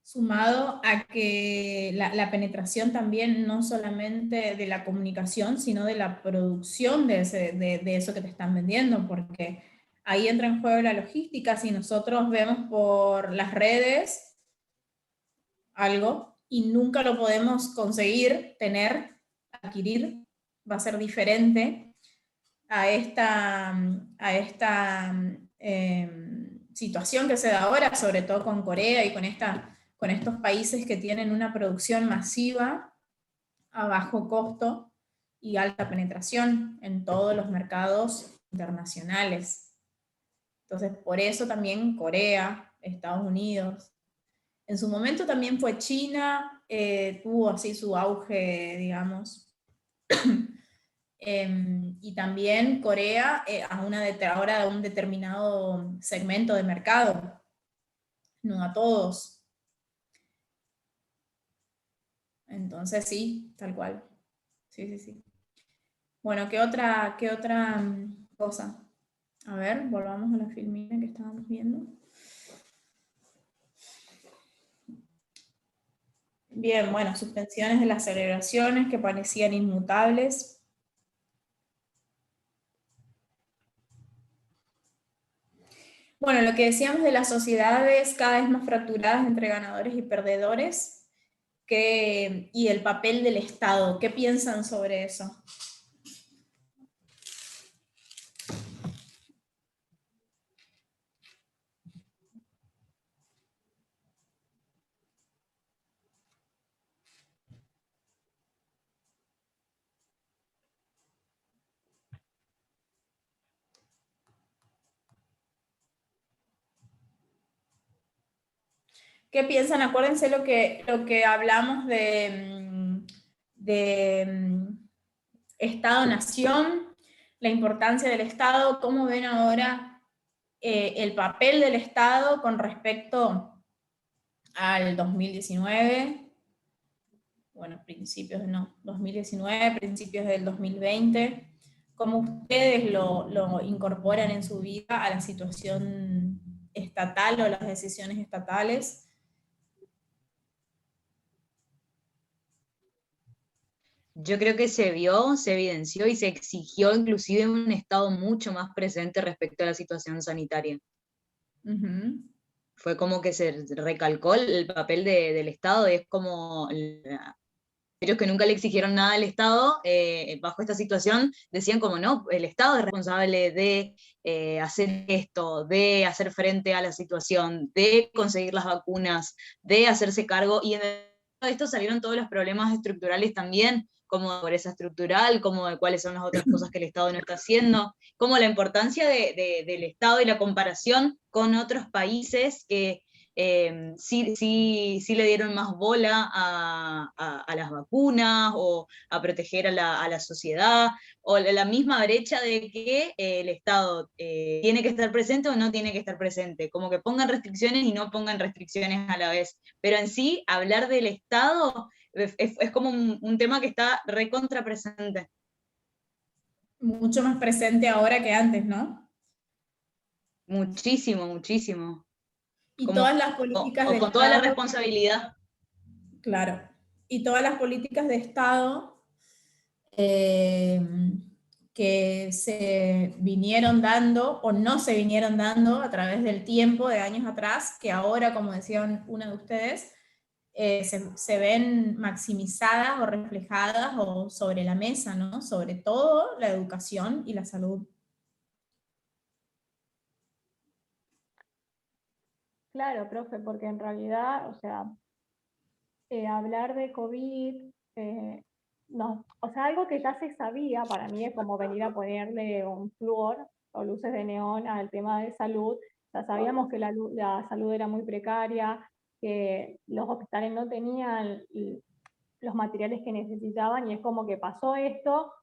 Sumado a que la penetración también no solamente de la comunicación, sino de la producción de eso que te están vendiendo, porque ahí entra en juego la logística. Si nosotros vemos por las redes algo y nunca lo podemos conseguir, adquirir, va a ser diferente a esta situación que se da ahora, sobre todo con Corea y con estos países que tienen una producción masiva a bajo costo y alta penetración en todos los mercados internacionales. Entonces, por eso también Corea, Estados Unidos, en su momento también fue China, tuvo así su auge, digamos, y también Corea ahora a un determinado segmento de mercado, no a todos. Entonces sí, tal cual. Sí. Bueno, ¿qué otra cosa? A ver, volvamos a la filmina que estábamos viendo. Bien, bueno, suspensiones de las celebraciones que parecían inmutables. Bueno, lo que decíamos de las sociedades cada vez más fracturadas entre ganadores y perdedores, y el papel del Estado. ¿Qué piensan sobre eso? ¿Qué piensan? Acuérdense lo que hablamos de Estado-Nación, la importancia del Estado. ¿Cómo ven ahora el papel del Estado con respecto al 2019? Bueno, 2019, principios del 2020. ¿Cómo ustedes lo incorporan en su vida a la situación estatal o las decisiones estatales? Yo creo que se vio, se evidenció y se exigió inclusive un Estado mucho más presente respecto a la situación sanitaria. Fue como que se recalcó el papel del Estado, y es como ellos que nunca le exigieron nada al Estado, bajo esta situación decían como no, el Estado es responsable de hacer esto, de hacer frente a la situación, de conseguir las vacunas, de hacerse cargo, y en todo esto salieron todos los problemas estructurales también, como de pobreza estructural, como de cuáles son las otras cosas que el Estado no está haciendo, como la importancia del Estado y la comparación con otros países que sí le dieron más bola a las vacunas o a proteger a la sociedad, o la misma brecha de que el Estado tiene que estar presente o no tiene que estar presente, como que pongan restricciones y no pongan restricciones a la vez, pero en sí hablar del Estado es como un tema que está recontra presente. Mucho más presente ahora que antes, ¿no? Muchísimo, muchísimo. Y como, todas las políticas de con toda la responsabilidad. Claro. Y todas las políticas de Estado que se vinieron dando o no se vinieron dando a través del tiempo de años atrás, que ahora, como decían una de ustedes, se ven maximizadas o reflejadas o sobre la mesa, ¿no? Sobre todo la educación y la salud. Claro, profe, porque en realidad, o sea, hablar de COVID, no, o sea, algo que ya se sabía, para mí es como venir a ponerle un flúor o luces de neón al tema de salud. Ya sabíamos que la salud era muy precaria, que los hospitales no tenían los materiales que necesitaban, y es como que pasó esto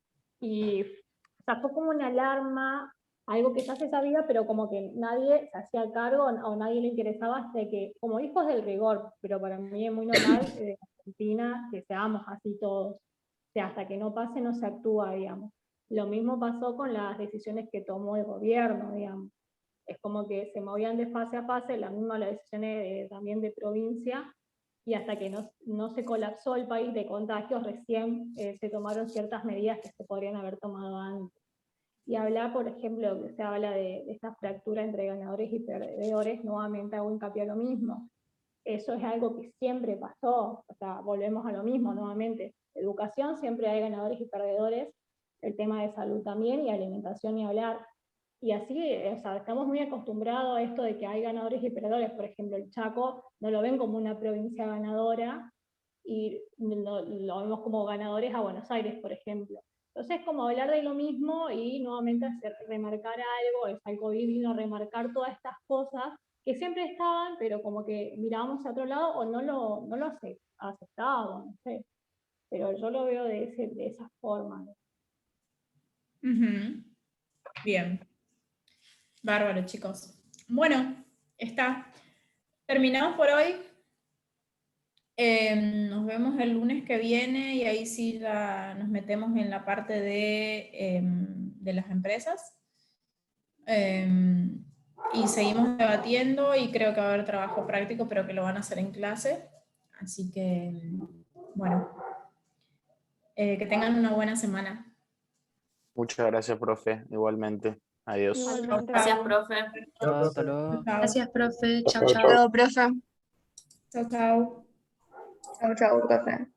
y o sea, fue como una alarma, algo que ya se sabía, pero como que nadie se hacía cargo o nadie le interesaba, hasta que, como hijos del rigor, pero para mí es muy normal en Argentina que seamos así todos. O sea, hasta que no pase no se actúa, digamos. Lo mismo pasó con las decisiones que tomó el gobierno, digamos. Es como que se movían de fase a fase, las decisiones también de provincia, y hasta que no se colapsó el país de contagios, recién se tomaron ciertas medidas que se podrían haber tomado antes. Y hablar, por ejemplo, que se habla de esta fractura entre ganadores y perdedores, nuevamente hago hincapié a lo mismo. Eso es algo que siempre pasó, o sea, volvemos a lo mismo nuevamente. Educación, siempre hay ganadores y perdedores, el tema de salud también, y alimentación ni hablar. Y así, o sea, estamos muy acostumbrados a esto de que hay ganadores y perdedores. Por ejemplo, el Chaco no lo ven como una provincia ganadora, y lo vemos como ganadores a Buenos Aires, por ejemplo. Entonces, como hablar de lo mismo y nuevamente remarcar algo, el COVID vino a remarcar todas estas cosas que siempre estaban, pero como que mirábamos a otro lado o no lo aceptábamos, no sé. Pero yo lo veo de esa forma. Ujú. Bien. Bárbaro, chicos. Bueno, está. Terminamos por hoy. Nos vemos el lunes que viene y ahí sí ya nos metemos en la parte de las empresas. Y seguimos debatiendo y creo que va a haber trabajo práctico, pero que lo van a hacer en clase. Así que, bueno, que tengan una buena semana. Muchas gracias, profe. Igualmente. Adiós. Igualmente. Gracias, profe. Hasta luego. Gracias, profe. Chau, Chau, chau. chau. Chao, profe. Chao, chao. Chao, chao, profe.